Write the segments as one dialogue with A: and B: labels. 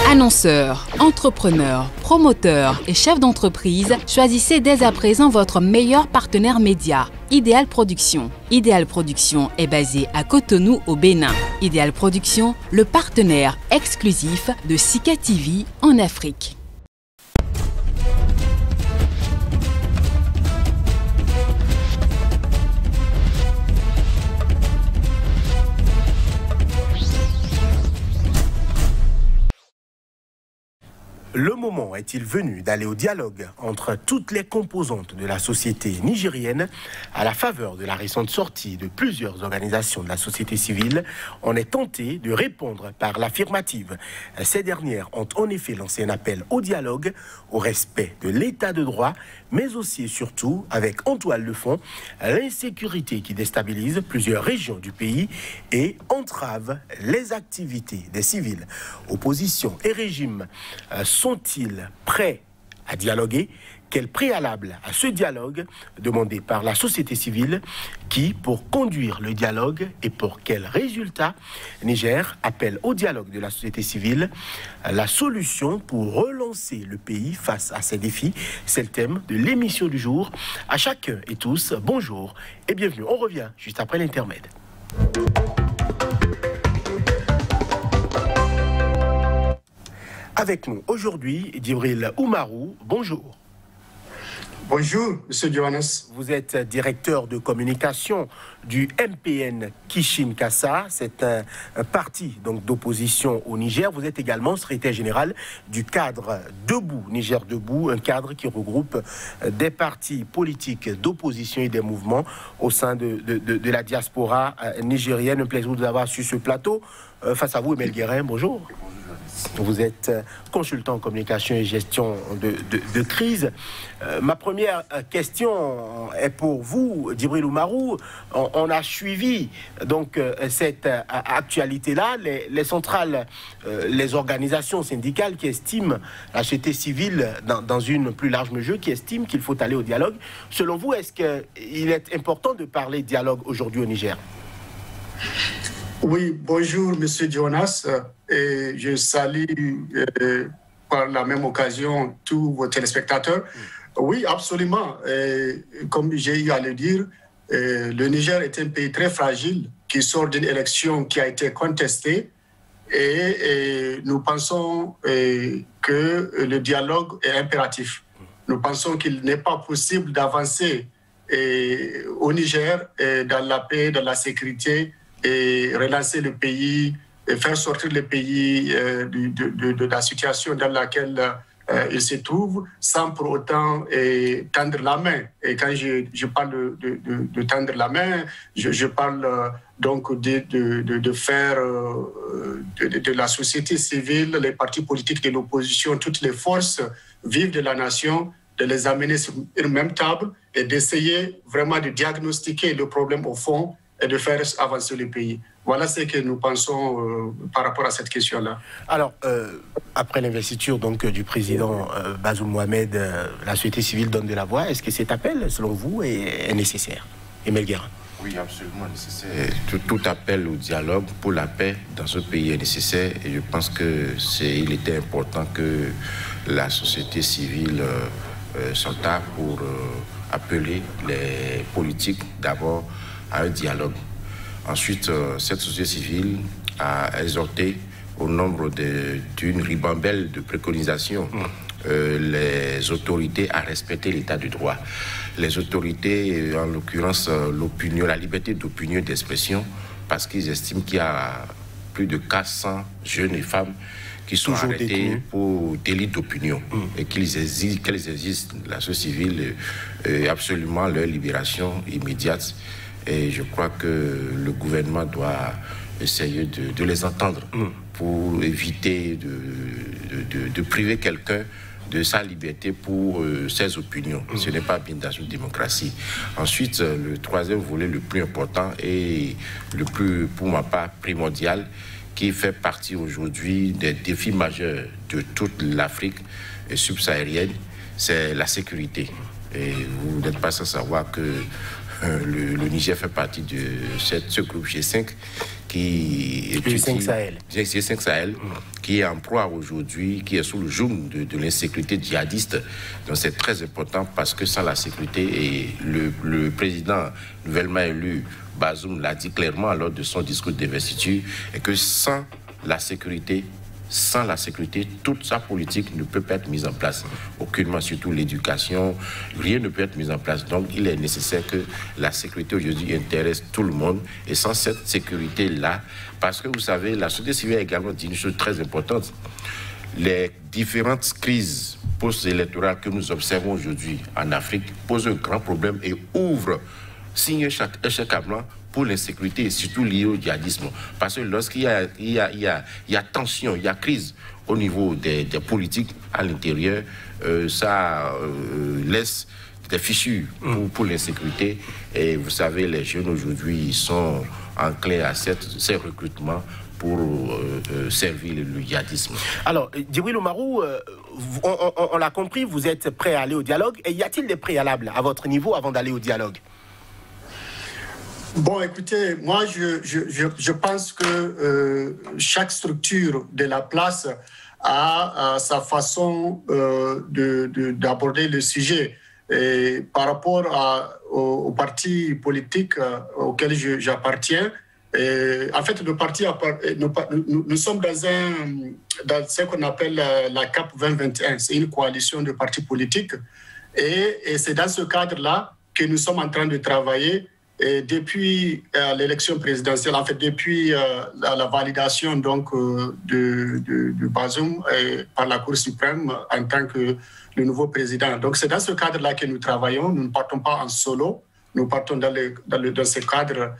A: Annonceurs, entrepreneurs, promoteurs et chefs d'entreprise, choisissez dès à présent votre meilleur partenaire média, Ideal Production. Ideal Production est basé à Cotonou au Bénin. Ideal Production, le partenaire exclusif de Sika TV en Afrique.
B: Le moment est-il venu d'aller au dialogue entre toutes les composantes de la société nigérienne à la faveur de la récente sortie de plusieurs organisations de la société civile? On est tenté de répondre par l'affirmative. Ces dernières ont en effet lancé un appel au dialogue, au respect de l'état de droit, mais aussi et surtout, avec en toile de fond, l'insécurité qui déstabilise plusieurs régions du pays et entrave les activités des civils. Opposition et régime sont-ils prêts à dialoguer? Quel préalable à ce dialogue demandé par la société civile qui, pour conduire le dialogue et pour quel résultat? Niger appelle au dialogue de la société civile la solution pour relancer le pays face à ces défis. C'est le thème de l'émission du jour. À chacun et tous, bonjour et bienvenue. On revient juste après l'intermède. Avec nous aujourd'hui, Djibril Oumarou, bonjour.
C: Bonjour, M. Johannes.
B: Vous êtes directeur de communication du MPN Kishin-Kassa, c'est un parti d'opposition au Niger. Vous êtes également secrétaire général du cadre Debout, Niger Debout, un cadre qui regroupe des partis politiques d'opposition et des mouvements au sein de la diaspora nigérienne. Un plaisir de vous avoir sur ce plateau. Face à vous, Emel Guérin, bonjour. Vous êtes consultant en communication et gestion de crise. Ma première question est pour vous, Djibril Oumarou. On a suivi donc cette actualité-là. Les centrales, les organisations syndicales qui estiment, la société civile dans une plus large mesure, qui estiment qu'il faut aller au dialogue. Selon vous, est-ce qu'il est important de parler de dialogue aujourd'hui au Niger?
C: Oui, bonjour M. Jonas, et je salue par la même occasion tous vos téléspectateurs. Oui, absolument. Comme j'ai eu à le dire, le Niger est un pays très fragile qui sort d'une élection qui a été contestée et nous pensons que le dialogue est impératif. Nous pensons qu'il n'est pas possible d'avancer au Niger dans la paix, dans la sécurité, et relancer le pays, et faire sortir le pays de la situation dans laquelle il se trouve, sans pour autant tendre la main. Et quand je parle de tendre la main, je parle donc de faire de la société civile, les partis politiques de l'opposition, toutes les forces vives de la nation, de les amener sur une même table et d'essayer vraiment de diagnostiquer le problème au fond et de faire avancer le pays. Voilà ce que nous pensons par rapport à cette question-là.
B: Alors, après l'investiture du président Bazoum Mohamed, la société civile donne de la voix. Est-ce que cet appel, selon vous, est nécessaire? Emel Guérin.
D: Oui, absolument nécessaire. Tout appel au dialogue pour la paix dans ce pays est nécessaire et je pense qu'il était important que la société civile s'entende pour appeler les politiques d'abord à un dialogue. Ensuite, cette société civile a exhorté au nombre d'une ribambelle de préconisations les autorités à respecter l'état du droit. Les autorités, en l'occurrence l'opinion, la liberté d'opinion et d'expression, parce qu'ils estiment qu'il y a plus de 400 jeunes et femmes qui sont arrêtés pour délit d'opinion et qu'elles exigent la société civile absolument leur libération immédiate. Et je crois que le gouvernement doit essayer de les entendre pour éviter de priver quelqu'un de sa liberté pour ses opinions. Ce n'est pas bien dans une démocratie. Ensuite, le troisième volet le plus important et le plus, pour ma part, primordial, qui fait partie aujourd'hui des défis majeurs de toute l'Afrique subsaharienne, c'est la sécurité. Et vous n'êtes pas sans savoir que le Niger fait partie de ce groupe G5 qui
B: est 5 Sahel.
D: G5 Sahel, qui est en proie aujourd'hui, qui est sous le joug de l'insécurité djihadiste. Donc c'est très important parce que sans la sécurité, et le président nouvellement élu, Bazoum, l'a dit clairement lors de son discours d'investiture, et que sans la sécurité, toute sa politique ne peut pas être mise en place. Aucunement, surtout l'éducation, rien ne peut être mis en place. Donc, il est nécessaire que la sécurité aujourd'hui intéresse tout le monde. Et sans cette sécurité-là, parce que vous savez, la société civile a également dit une chose très importante. Les différentes crises post-électorales que nous observons aujourd'hui en Afrique posent un grand problème et ouvrent, signe un chèque à blanc pour l'insécurité et surtout liée au djihadisme. Parce que lorsqu'il y a tension, il y a crise au niveau des politiques à l'intérieur, ça laisse des fissures pour l'insécurité. Et vous savez, les jeunes aujourd'hui sont enclins à ces recrutements pour servir le djihadisme.
B: Alors, Djibril Oumarou, on l'a compris, vous êtes prêt à aller au dialogue. Et y a-t-il des préalables à votre niveau avant d'aller au dialogue?
C: Bon, écoutez, moi, je pense que chaque structure de la place a sa façon d'aborder le sujet. Et par rapport aux partis politiques auxquels j'appartiens, en fait, le parti, nous sommes dans ce qu'on appelle la CAP 2021. C'est une coalition de partis politiques. Et c'est dans ce cadre-là que nous sommes en train de travailler. Et depuis l'élection présidentielle, en fait, depuis la validation donc, de Bazoum par la Cour suprême en tant que le nouveau président. Donc, c'est dans ce cadre-là que nous travaillons. Nous ne partons pas en solo. Nous partons dans ce cadre,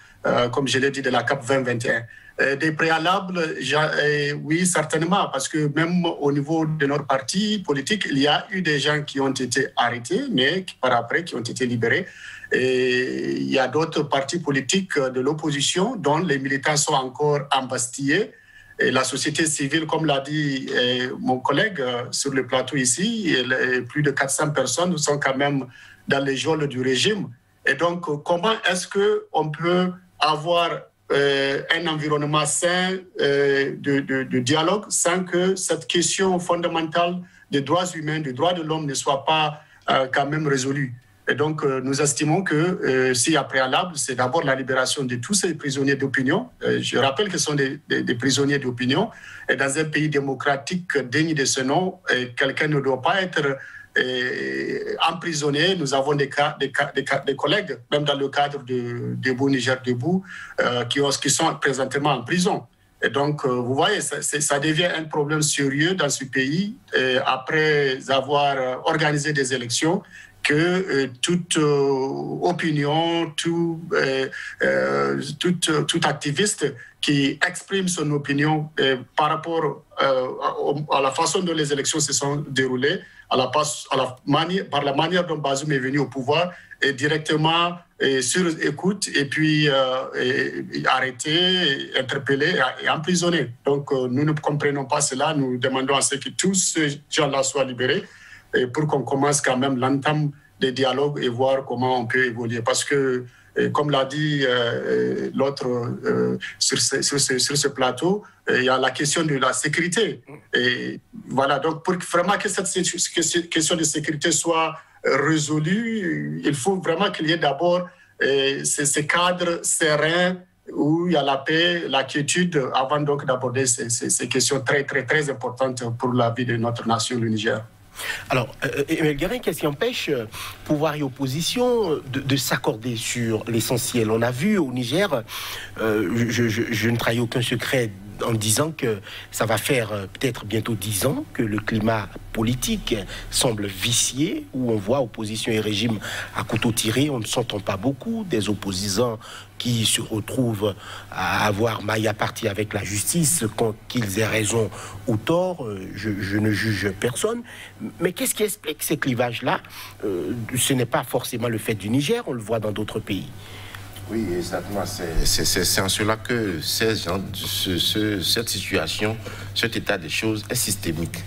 C: comme je l'ai dit, de la CAP 2021. Des préalables, oui, certainement, parce que même au niveau de notre parti politique, il y a eu des gens qui ont été arrêtés, mais par après, qui ont été libérés. Et il y a d'autres partis politiques de l'opposition dont les militants sont encore embastillés. Et la société civile, comme l'a dit mon collègue sur le plateau ici, plus de 400 personnes sont quand même dans les geôles du régime. Et donc, comment est-ce qu'on peut avoir un environnement sain de dialogue sans que cette question fondamentale des droits humains, des droits de l'homme ne soit pas quand même résolue? Et donc, nous estimons que s'il y a préalable, c'est d'abord la libération de tous ces prisonniers d'opinion. Je rappelle que ce sont des prisonniers d'opinion. Et dans un pays démocratique digne de ce nom, quelqu'un ne doit pas être emprisonné. Nous avons des collègues, même dans le cadre de Debout Niger Debout, qui sont présentement en prison. Et donc, vous voyez, ça devient un problème sérieux dans ce pays après avoir organisé des élections, que toute opinion, tout activiste qui exprime son opinion par rapport à la façon dont les élections se sont déroulées, par la manière dont Bazoum est venu au pouvoir, est directement sur écoute et puis arrêté, interpellé et emprisonné. Donc, nous ne comprenons pas cela. Nous demandons à ce que tous ces gens-là soient libérés et pour qu'on commence quand même l'entame des dialogues et voir comment on peut évoluer. Parce que, comme l'a dit l'autre sur ce plateau, il y a la question de la sécurité. Et voilà, donc pour vraiment que cette question de sécurité soit résolue, il faut vraiment qu'il y ait d'abord ces cadres sereins où il y a la paix, la quiétude, avant donc d'aborder ces questions très, très, très importantes pour la vie de notre nation, le Niger.
B: Alors, Emile Guérin, qu'est-ce qui empêche pouvoir et opposition de s'accorder sur l'essentiel? On a vu au Niger, je ne trahis aucun secret en disant que ça va faire peut-être bientôt 10 ans que le climat politique semble vicié, où on voit opposition et régime à couteau tiré. On ne s'entend pas beaucoup, des opposants qui se retrouvent à avoir maille à partie avec la justice, qu'ils aient raison ou tort. Je ne juge personne. Mais qu'est-ce qui explique ces clivages-là? Ce n'est pas forcément le fait du Niger, on le voit dans d'autres pays.
D: Oui, exactement. C'est en cela que cette situation, cet état des choses est systémique.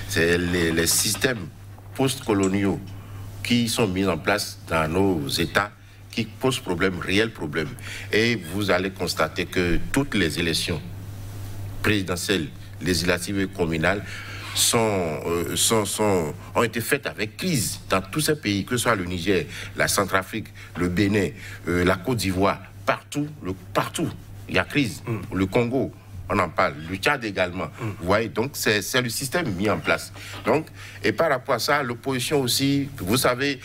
D: C'est les systèmes post-coloniaux qui sont mis en place dans nos États qui pose problème, réel problème. Et vous allez constater que toutes les élections présidentielles, législatives et communales ont été faites avec crise dans tous ces pays, que ce soit le Niger, la Centrafrique, le Bénin, la Côte d'Ivoire, partout, il y a crise. Le Congo, on en parle, le Tchad également. Vous voyez, donc c'est le système mis en place. Donc, et par rapport à ça, l'opposition aussi, vous savez,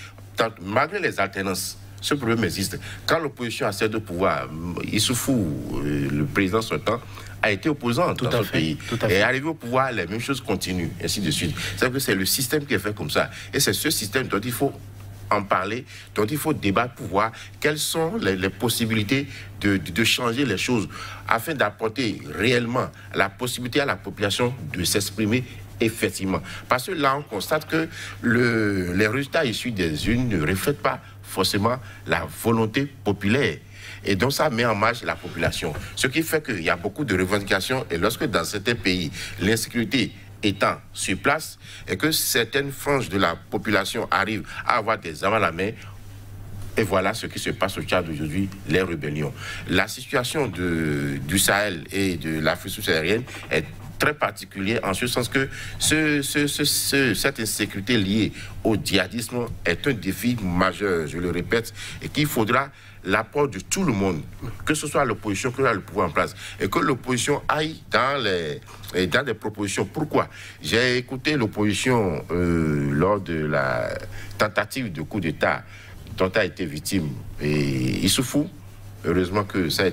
D: malgré les alternances, ce problème existe. Quand l'opposition a cédé au pouvoir, Issoufou, le président sortant, a été opposant dans ce pays. Et arrivé au pouvoir, les mêmes choses continuent, ainsi de suite. C'est que c'est le système qui est fait comme ça. Et c'est ce système dont il faut en parler, dont il faut débattre pour voir quelles sont les possibilités de changer les choses afin d'apporter réellement la possibilité à la population de s'exprimer effectivement. Parce que là, on constate que les résultats issus des urnes ne reflètent pas forcément la volonté populaire. Et donc ça met en marche la population. Ce qui fait qu'il y a beaucoup de revendications et lorsque dans certains pays, l'insécurité étant sur place et que certaines franges de la population arrivent à avoir des armes à la main, et voilà ce qui se passe au Tchad aujourd'hui, les rébellions. La situation du Sahel et de l'Afrique subsaharienne est très particulière en ce sens que cette insécurité liée au djihadisme est un défi majeur, je le répète, et qu'il faudra l'apport de tout le monde, que ce soit l'opposition, que le pouvoir en place, et que l'opposition aille dans des propositions. Pourquoi? J'ai écouté l'opposition lors de la tentative de coup d'État dont a été victime et Issoufou. Heureusement que ça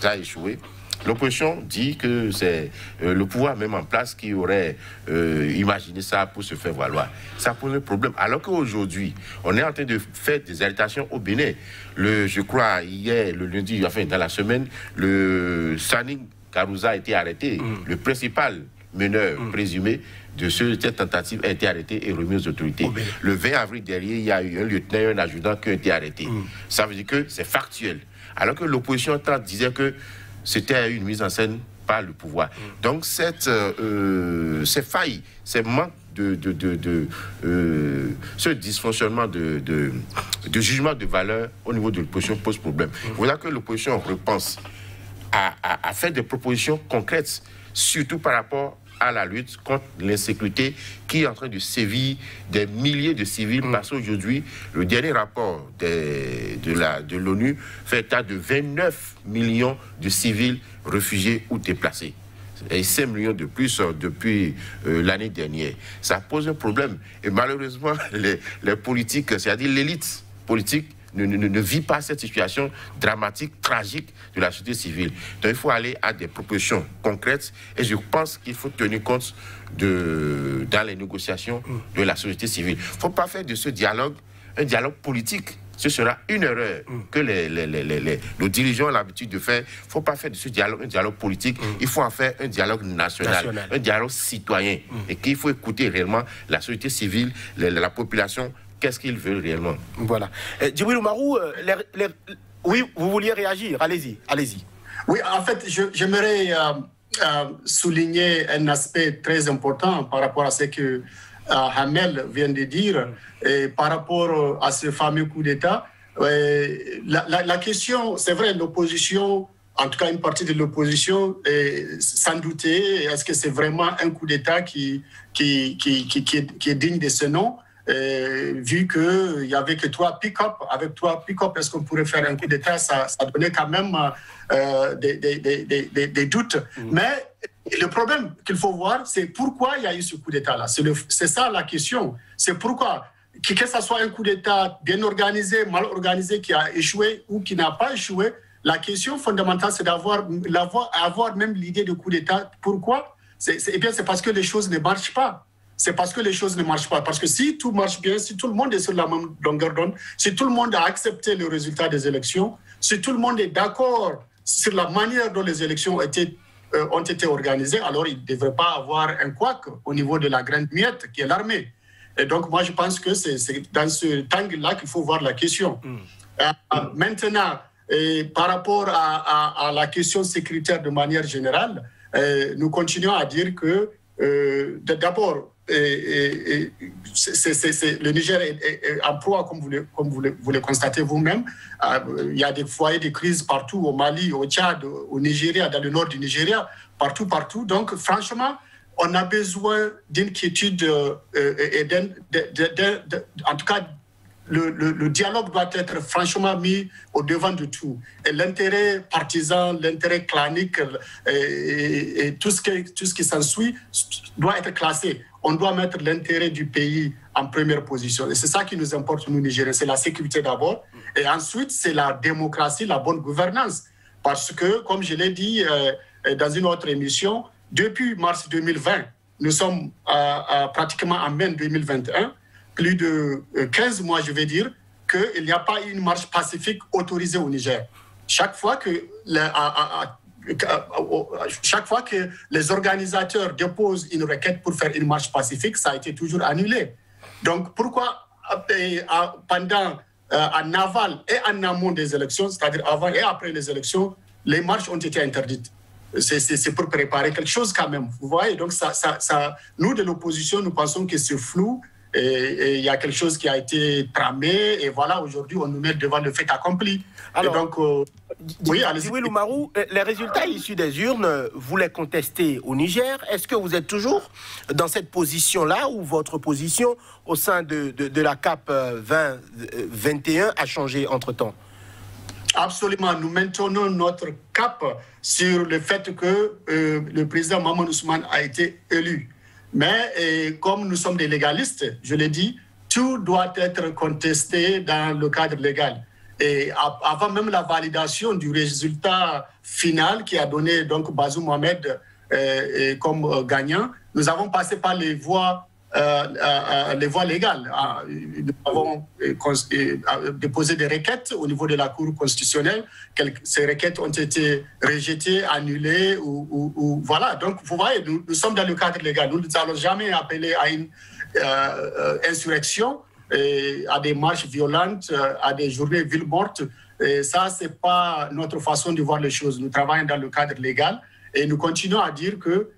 D: a échoué. L'opposition dit que c'est le pouvoir même en place qui aurait imaginé ça pour se faire valoir. Ça pose un problème. Alors qu'aujourd'hui, on est en train de faire des arrestations au Bénin. Je crois, hier, le lundi, enfin dans la semaine, le Sani Karouza a été arrêté. Le principal meneur présumé de cette tentative a été arrêté et remis aux autorités. Le 20 avril dernier, il y a eu un lieutenant et un adjudant qui ont été arrêtés. Ça veut dire que c'est factuel. Alors que l'opposition disait que c'était une mise en scène par le pouvoir. Donc ces failles, ces manques ce dysfonctionnement de jugement de valeur au niveau de l'opposition pose problème. Voilà que l'opposition repense à faire des propositions concrètes, surtout par rapport à la lutte contre l'insécurité qui est en train de sévir des milliers de civils. Parce qu'aujourd'hui, le dernier rapport de l'ONU fait état de 29 millions de civils réfugiés ou déplacés. Et 5 millions de plus depuis l'année dernière. Ça pose un problème. Et malheureusement, les politiques, c'est-à-dire l'élite politique, ne vit pas cette situation dramatique, tragique de la société civile. Donc il faut aller à des propositions concrètes et je pense qu'il faut tenir compte dans les négociations de la société civile. Il ne faut pas faire de ce dialogue un dialogue politique. Ce sera une erreur que nos dirigeants ont l'habitude de faire. Il ne faut pas faire de ce dialogue un dialogue politique. Il faut en faire un dialogue national. Un dialogue citoyen. Et qu'il faut écouter réellement la société civile, la population. Qu'est-ce qu'ils veulent réellement?
B: Voilà. Djibril Oumarou, oui, vous vouliez réagir? Allez-y, allez-y.
C: Oui, en fait, j'aimerais souligner un aspect très important par rapport à ce que Hamel vient de dire, et par rapport à ce fameux coup d'État. La question, c'est vrai, l'opposition, en tout cas une partie de l'opposition, s'en doutait. Est-ce que c'est vraiment un coup d'État qui est digne de ce nom? Vu qu'il n'y avait que 3 pick-up, avec 3 pick-up, est-ce qu'on pourrait faire un coup d'État? Ça donnait quand même des doutes. Mais le problème qu'il faut voir, c'est pourquoi il y a eu ce coup d'État-là. C'est ça la question. C'est pourquoi, que ce soit un coup d'État bien organisé, mal organisé, qui a échoué ou qui n'a pas échoué, la question fondamentale, c'est d'avoir même l'idée de coup d'État. Pourquoi? Eh bien, c'est parce que les choses ne marchent pas. C'est parce que les choses ne marchent pas. Parce que si tout marche bien, si tout le monde est sur la même longueur d'onde, si tout le monde a accepté le résultat des élections, si tout le monde est d'accord sur la manière dont les élections ont été organisées, alors il ne devrait pas avoir un couac au niveau de la grande miette qui est l'armée. Et donc, moi, je pense que c'est dans ce angle-là qu'il faut voir la question. Maintenant, par rapport à la question sécuritaire de manière générale, nous continuons à dire que, d'abord, le Niger est en proie, comme vous le constatez vous-même. Il y a des foyers de crise partout, au Mali, au Tchad, au Nigeria, dans le nord du Nigeria, partout. Donc, franchement, on a besoin d'une quiétude et en tout cas, le dialogue doit être franchement mis au devant de tout. Et l'intérêt partisan, l'intérêt clanique et tout ce qui s'ensuit doit être classé. On doit mettre l'intérêt du pays en première position. Et c'est ça qui nous importe, nous, Nigériens. C'est la sécurité d'abord. Et ensuite, c'est la démocratie, la bonne gouvernance. Parce que, comme je l'ai dit dans une autre émission, depuis mars 2020, nous sommes pratiquement en mai 2021, plus de 15 mois, je vais dire, qu'il n'y a pas une marche pacifique autorisée au Niger. Chaque fois que les organisateurs déposent une requête pour faire une marche pacifique, ça a été toujours annulé. Donc pourquoi en aval et en amont des élections, c'est-à-dire avant et après les élections, les marches ont été interdites? C'est pour préparer quelque chose quand même. Vous voyez, donc nous de l'opposition, nous pensons que c'est flou. Et il y a quelque chose qui a été tramé, et voilà, aujourd'hui, on nous met devant le fait accompli.
B: Alors,
C: et donc,
B: oui, Djibril Oumarou, les résultats issus des urnes, vous les contestez au Niger. Est-ce que vous êtes toujours dans cette position-là, ou votre position au sein de la CAP 2021 a changé entre-temps?
C: Absolument, nous maintenons notre cap sur le fait que le président Mahamadou Ousmane a été élu. Mais comme nous sommes des légalistes, je l'ai dit, tout doit être contesté dans le cadre légal. Et avant même la validation du résultat final qui a donné donc Bazoum Mohamed comme gagnant, nous avons passé par les voies légales. Nous avons déposé des requêtes au niveau de la Cour constitutionnelle. Ces requêtes ont été rejetées, annulées, ou voilà. Donc, vous voyez, nous sommes dans le cadre légal. Nous n'allons jamais appeler à une insurrection, à des marches violentes, à des journées villes mortes. Et ça, ce n'est pas notre façon de voir les choses. Nous travaillons dans le cadre légal et nous continuons à dire que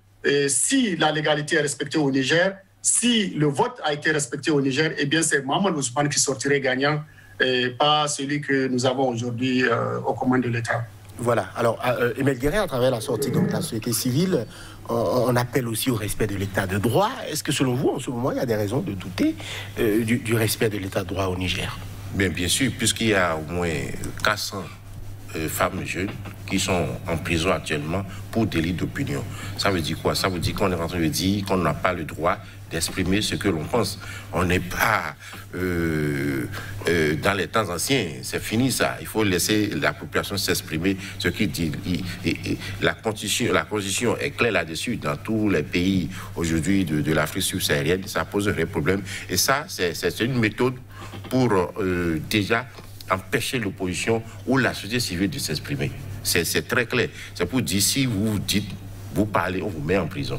C: si la légalité est respectée au Niger, si le vote a été respecté au Niger, eh bien c'est Mahamadou Ousmane qui sortirait gagnant, et pas celui que nous avons aujourd'hui aux commandes de l'État.
B: Voilà. Alors, Emel Guéré, à travers la sortie donc, de la société civile, on appelle aussi au respect de l'État de droit. Est-ce que selon vous, en ce moment, il y a des raisons de douter du respect de l'État de droit au Niger?
D: Bien sûr, puisqu'il y a au moins 400 femmes jeunes qui sont en prison actuellement pour délit d'opinion. Ça veut dire quoi? Ça veut dire qu'on est en train de dire qu'on n'a pas le droit d'exprimer ce que l'on pense. On n'est pas dans les temps anciens. C'est fini ça. Il faut laisser la population s'exprimer ce qu'il dit. La constitution est claire là-dessus. Dans tous les pays aujourd'hui de l'Afrique subsaharienne, ça pose un vrai problème. Et ça, c'est une méthode pour déjà empêcher l'opposition ou la société civile de s'exprimer. C'est très clair. C'est pour dire, si vous dites, vous parlez, on vous met en prison.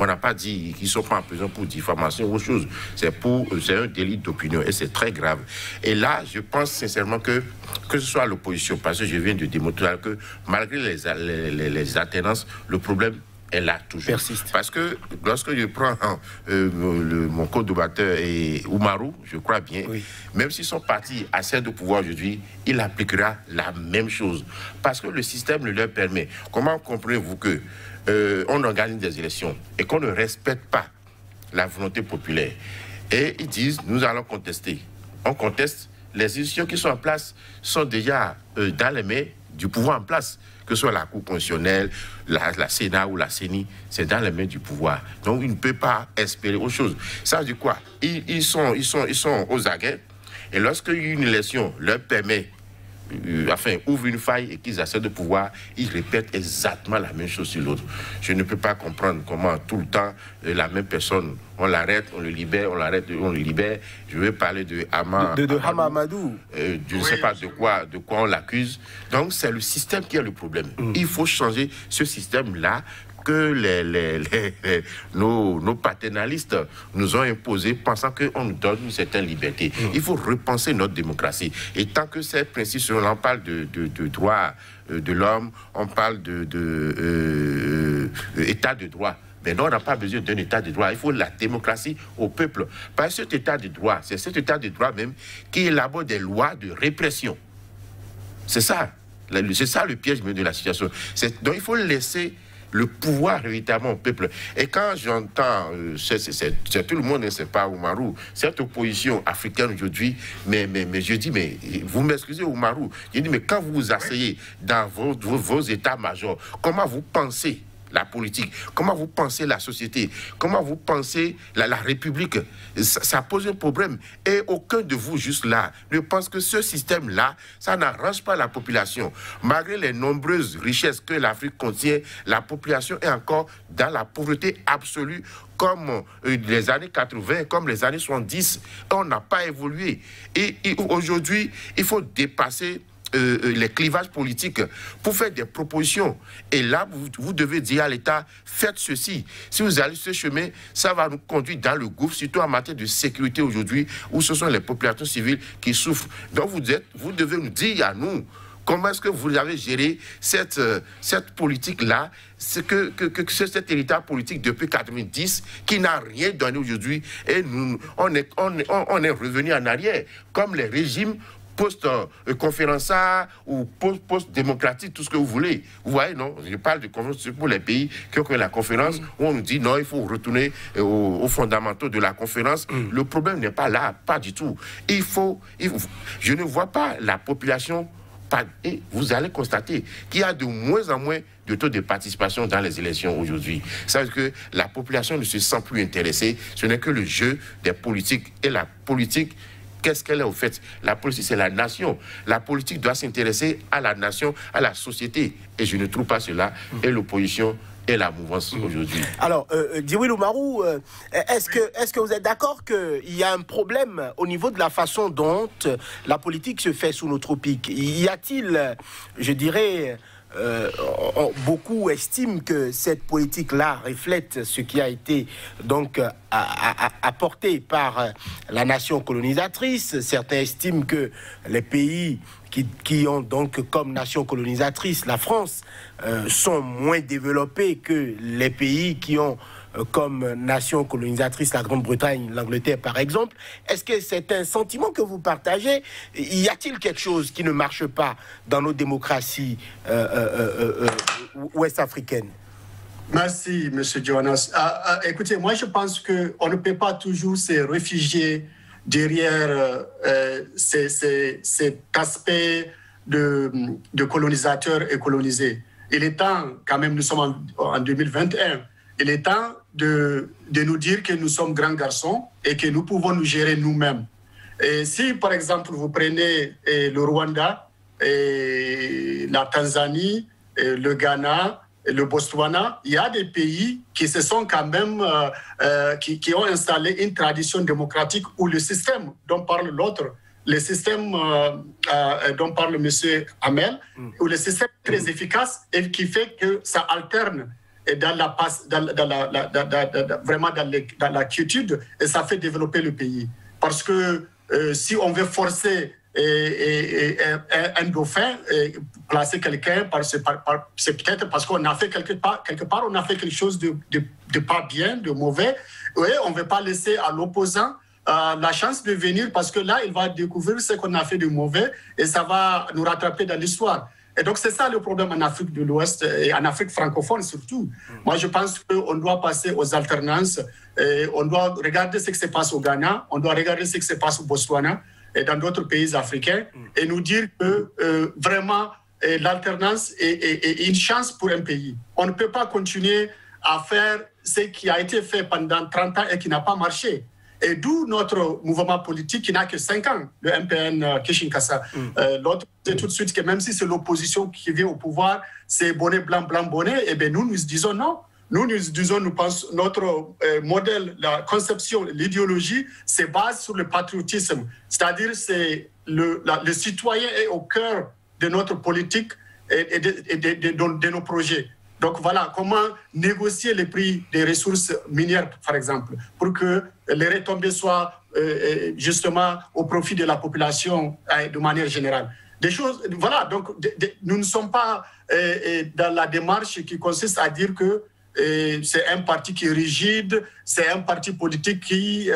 D: On n'a pas dit qu'ils ne sont pas en prison pour diffamation ou autre chose. C'est un délit d'opinion et c'est très grave. Et là, je pense sincèrement que ce soit l'opposition, parce que je viens de démontrer que malgré les attenances, le problème est là toujours.
B: Persiste.
D: Parce que lorsque je prends mon co-débatteur et Oumarou, je crois bien, oui, même s'ils sont partis à celle de pouvoir aujourd'hui, il appliquera la même chose. Parce que le système le leur permet. Comment comprenez-vous que on organise des élections et qu'on ne respecte pas la volonté populaire? Et ils disent, nous allons contester. On conteste. Les institutions qui sont en place sont déjà dans les mains du pouvoir en place, que ce soit la Cour constitutionnelle, la Sénat ou la CENI, c'est dans les mains du pouvoir. Donc, il ne peut pas espérer autre chose. Ça veut dire quoi? Ils sont aux aguets, et lorsque une élection leur permet, ouvre une faille et qu'ils accèdent au pouvoir, ils répètent exactement la même chose sur l'autre. Je ne peux pas comprendre comment tout le temps la même personne, on l'arrête, on le libère, on l'arrête, on le libère. Je veux parler de Hama
B: Amadou.
D: Je ne sais pas de quoi on l'accuse. Donc c'est le système qui a le problème. Il faut changer ce système-là que nos paternalistes nous ont imposé, pensant qu'on nous donne une certaine liberté. Il faut repenser notre démocratie. Et tant que ces principes, on parle de droit de l'homme, on parle de état de droit, Mais non, on n'a pas besoin d'un état de droit. Il faut la démocratie au peuple. Parce que cet état de droit, c'est cet état de droit même qui élabore des lois de répression. C'est ça. C'est ça le piège de la situation. Donc il faut laisser le pouvoir véritablement au peuple. Et quand j'entends, c'est tout le monde, c'est pas Oumarou, cette opposition africaine aujourd'hui, mais je dis, mais vous m'excusez Oumarou, je dis, mais quand vous vous asseyez dans vos états-majors, comment vous pensez la politique, comment vous pensez la société, comment vous pensez la République, ça pose un problème. Et aucun de vous, juste là, ne pense que ce système-là, ça n'arrange pas la population. Malgré les nombreuses richesses que l'Afrique contient, la population est encore dans la pauvreté absolue, comme les années 80, comme les années 70. On n'a pas évolué. Et aujourd'hui, il faut dépasser les clivages politiques pour faire des propositions. Et là, vous devez dire à l'État, faites ceci. Si vous allez ce chemin, ça va nous conduire dans le gouffre, surtout en matière de sécurité aujourd'hui, où ce sont les populations civiles qui souffrent. Donc vous devez nous dire à nous, comment est-ce que vous avez géré cette politique-là, cet héritage politique depuis 90 qui n'a rien donné aujourd'hui, et on est revenu en arrière, comme les régimes post-conférençat ou post-démocratique, tout ce que vous voulez. Vous voyez, non? Je parle de conférence pour les pays qui ont créé la conférence, où on nous dit non, il faut retourner aux fondamentaux de la conférence. Le problème n'est pas là, pas du tout. Je ne vois pas la population, et vous allez constater qu'il y a de moins en moins de taux de participation dans les élections aujourd'hui. Ça veut dire que la population ne se sent plus intéressée. Ce n'est que le jeu des politiques. Et la politique, qu'est-ce qu'elle est au fait? La politique, c'est la nation. La politique doit s'intéresser à la nation, à la société. Et je ne trouve pas cela. Et l'opposition et la mouvance aujourd'hui.
B: Alors, Djibril Oumarou, est-ce que vous êtes d'accord qu'il y a un problème au niveau de la façon dont la politique se fait sous nos tropiques? Y a-t-il, je dirais, beaucoup estiment que cette politique-là reflète ce qui a été donc apporté par la nation colonisatrice. Certains estiment que les pays qui ont donc comme nation colonisatrice la France sont moins développés que les pays qui ont comme nation colonisatrice la Grande-Bretagne, l'Angleterre par exemple. Est-ce que c'est un sentiment que vous partagez? Y a-t-il quelque chose qui ne marche pas dans nos démocraties ouest-africaines?
C: Merci, M. Jonas. Écoutez, moi je pense qu'on ne peut pas toujours se réfugier derrière cet aspect de colonisateur et colonisé. Il est temps, quand même, nous sommes en 2021, il est temps de nous dire que nous sommes grands garçons et que nous pouvons nous gérer nous-mêmes. Et si, par exemple, vous prenez le Rwanda, la Tanzanie, le Ghana, le Botswana, il y a des pays qui se sont quand même, qui ont installé une tradition démocratique où le système dont parle l'autre, le système dont parle M. Hamel, où le système est très efficace et qui fait que ça alterne vraiment dans la quiétude, et ça fait développer le pays. Parce que si on veut forcer un dauphin, placer quelqu'un, c'est peut-être parce qu'on a fait quelque part, on a fait quelque chose de pas bien, de mauvais. Oui, on ne veut pas laisser à l'opposant la chance de venir, parce que là, il va découvrir ce qu'on a fait de mauvais et ça va nous rattraper dans l'histoire. Et donc, c'est ça le problème en Afrique de l'Ouest et en Afrique francophone surtout. Moi, je pense qu'on doit passer aux alternances. On doit regarder ce qui se passe au Ghana, on doit regarder ce qui se passe au Botswana et dans d'autres pays africains et nous dire que vraiment, l'alternance est une chance pour un pays. On ne peut pas continuer à faire ce qui a été fait pendant 30 ans et qui n'a pas marché. Et d'où notre mouvement politique qui n'a que 5 ans, le MPN Kishinkasa. L'autre, c'est tout de suite que même si c'est l'opposition qui vient au pouvoir, c'est bonnet blanc, blanc, bonnet, et bien nous disons non. Nous disons, nous pensons, notre modèle, la conception, l'idéologie, se base sur le patriotisme. C'est-à-dire, c'est le citoyen est au cœur de notre politique et de nos projets. Donc voilà, comment négocier les prix des ressources minières, par exemple, pour que les retombées soient justement au profit de la population de manière générale. Des choses, voilà, donc nous ne sommes pas dans la démarche qui consiste à dire que c'est un parti qui est rigide, c'est un parti politique qui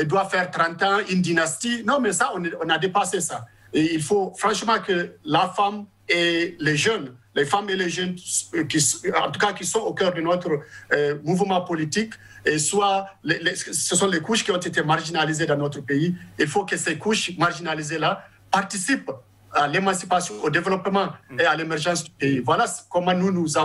C: doit faire 30 ans, une dynastie. Non, mais ça, on a dépassé ça. Et il faut franchement que la femme et les jeunes, les femmes et les jeunes, en tout cas qui sont au cœur de notre mouvement politique, et ce sont les couches qui ont été marginalisées dans notre pays. Il faut que ces couches marginalisées-là participent à l'émancipation, au développement et à l'émergence du pays. Voilà comment nous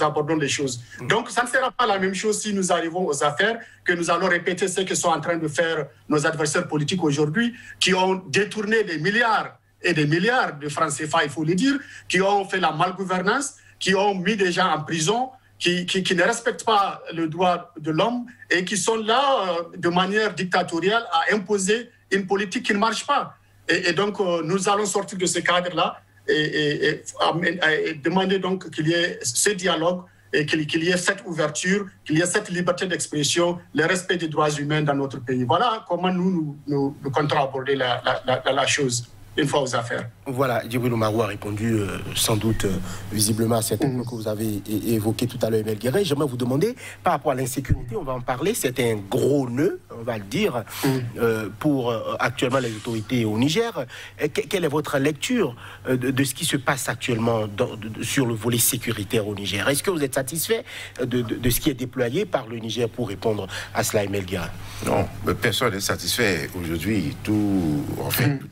C: abordons les choses. Donc, ça ne sera pas la même chose si nous arrivons aux affaires, que nous allons répéter ce que sont en train de faire nos adversaires politiques aujourd'hui, qui ont détourné des milliards et des milliards de francs CFA, il faut le dire, qui ont fait la malgouvernance, qui ont mis des gens en prison, qui ne respectent pas le droit de l'homme et qui sont là de manière dictatoriale à imposer une politique qui ne marche pas. Et donc, nous allons sortir de ce cadre-là et demander donc qu'il y ait ce dialogue et qu'il y ait cette ouverture, qu'il y ait cette liberté d'expression, le respect des droits humains dans notre pays. Voilà comment nous comptons aborder la chose une fois aux affaires.
B: Voilà, Djibril Oumarou a répondu sans doute visiblement à certains points que vous avez évoqués tout à l'heure, Emel Guerret. J'aimerais vous demander, par rapport à l'insécurité, on va en parler, c'est un gros nœud, on va le dire, pour actuellement les autorités au Niger. Quelle est votre lecture de ce qui se passe actuellement sur le volet sécuritaire au Niger? Est-ce que vous êtes satisfait de ce qui est déployé par le Niger pour répondre à cela, Emel Guerret?
D: Non, personne n'est satisfait. Aujourd'hui, tout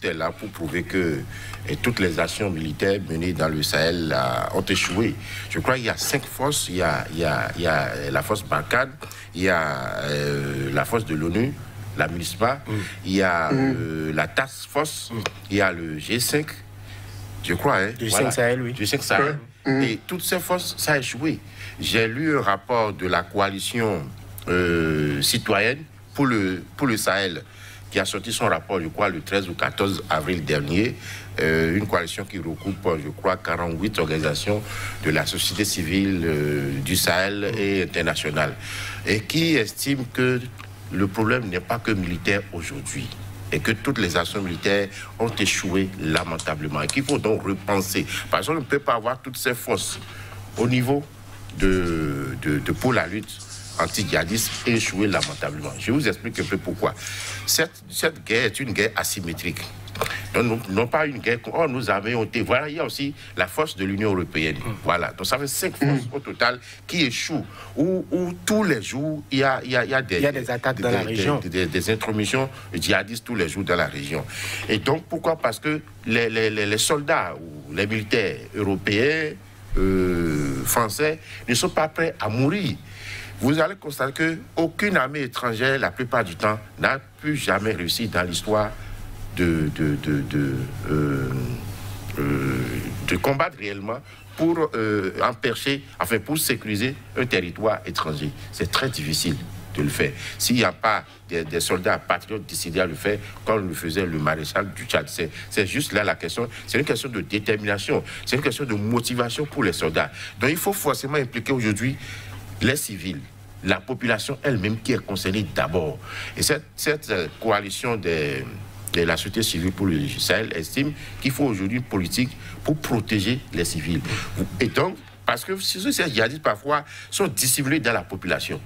D: est là pour prouver que toutes les actions militaires menées dans le Sahel ont échoué. Je crois qu'il y a 5 forces. Il y a la force Barkhane, il y a la force de l'ONU, la MINUSMA, il y a la Task Force, il y a le G5, je crois. Hein,
B: du G5 Sahel, oui.
D: Du G5 Sahel. Et toutes ces forces, ça a échoué. J'ai lu un rapport de la coalition citoyenne pour le Sahel, qui a sorti son rapport, je crois, le 13 ou 14 avril dernier, une coalition qui regroupe, je crois, 48 organisations de la société civile du Sahel et internationale, et qui estime que le problème n'est pas que militaire aujourd'hui, et que toutes les actions militaires ont échoué lamentablement, et qu'il faut donc repenser. Par exemple, on ne peut pas avoir toutes ces forces au niveau pour la lutte anti-djihadisme échoué lamentablement. Je vous explique un peu pourquoi. Cette guerre est une guerre asymétrique. Non pas une guerre... Oh, nos armées ont été... Voilà, il y a aussi la force de l'Union européenne. Voilà. Donc ça fait 5 forces au total qui échouent. Où tous les jours, il y a
B: des attaques dans la région.
D: Des intromissions djihadistes tous les jours dans la région. Et donc, pourquoi? Parce que les soldats ou les militaires européens, français, ne sont pas prêts à mourir. Vous allez constater qu'aucune armée étrangère, la plupart du temps, n'a plus jamais réussi dans l'histoire de combattre réellement pour empêcher, enfin pour sécuriser un territoire étranger. C'est très difficile de le faire. S'il n'y a pas des soldats patriotes décidés à le faire, comme le faisait le maréchal du Tchad, c'est juste là la question. C'est une question de détermination, c'est une question de motivation pour les soldats. Donc il faut forcément impliquer aujourd'hui les civils, la population elle-même qui est concernée d'abord. Et cette coalition de la société civile pour le Sahel estime qu'il faut aujourd'hui une politique pour protéger les civils. Et donc, parce que ces djihadistes parfois sont dissimulés dans la population,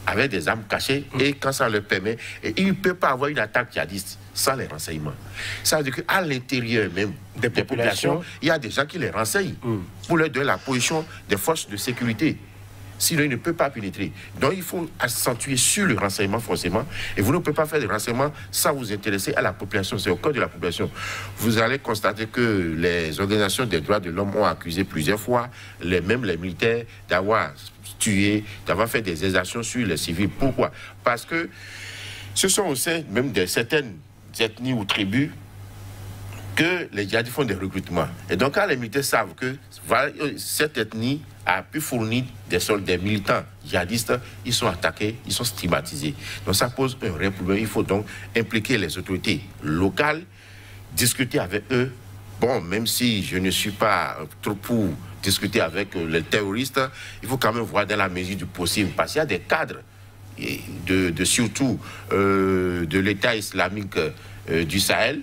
D: avec des armes cachées, et quand ça leur permet, et il ne peut pas avoir une attaque djihadiste sans les renseignements. Ça veut dire qu'à l'intérieur même des populations, il y a des gens qui les renseignent pour leur donner la position des forces de sécurité. Sinon, il ne peut pas pénétrer. Donc, il faut accentuer sur le renseignement, forcément. Et vous ne pouvez pas faire des renseignements sans vous intéresser à la population. C'est au cœur de la population. Vous allez constater que les organisations des droits de l'homme ont accusé plusieurs fois, même les militaires, d'avoir tué, d'avoir fait des exactions sur les civils. Pourquoi? Parce que ce sont au sein même de certaines ethnies ou tribus que les djihadistes font des recrutements. Et donc, quand les militaires savent que voilà, cette ethnie a pu fournir des militants djihadistes, ils sont attaqués, ils sont stigmatisés. Donc, ça pose un vrai problème. Il faut donc impliquer les autorités locales, discuter avec eux. Bon, même si je ne suis pas trop pour discuter avec les terroristes, il faut quand même voir dans la mesure du possible, parce qu'il y a des cadres, surtout de l'État islamique du Sahel,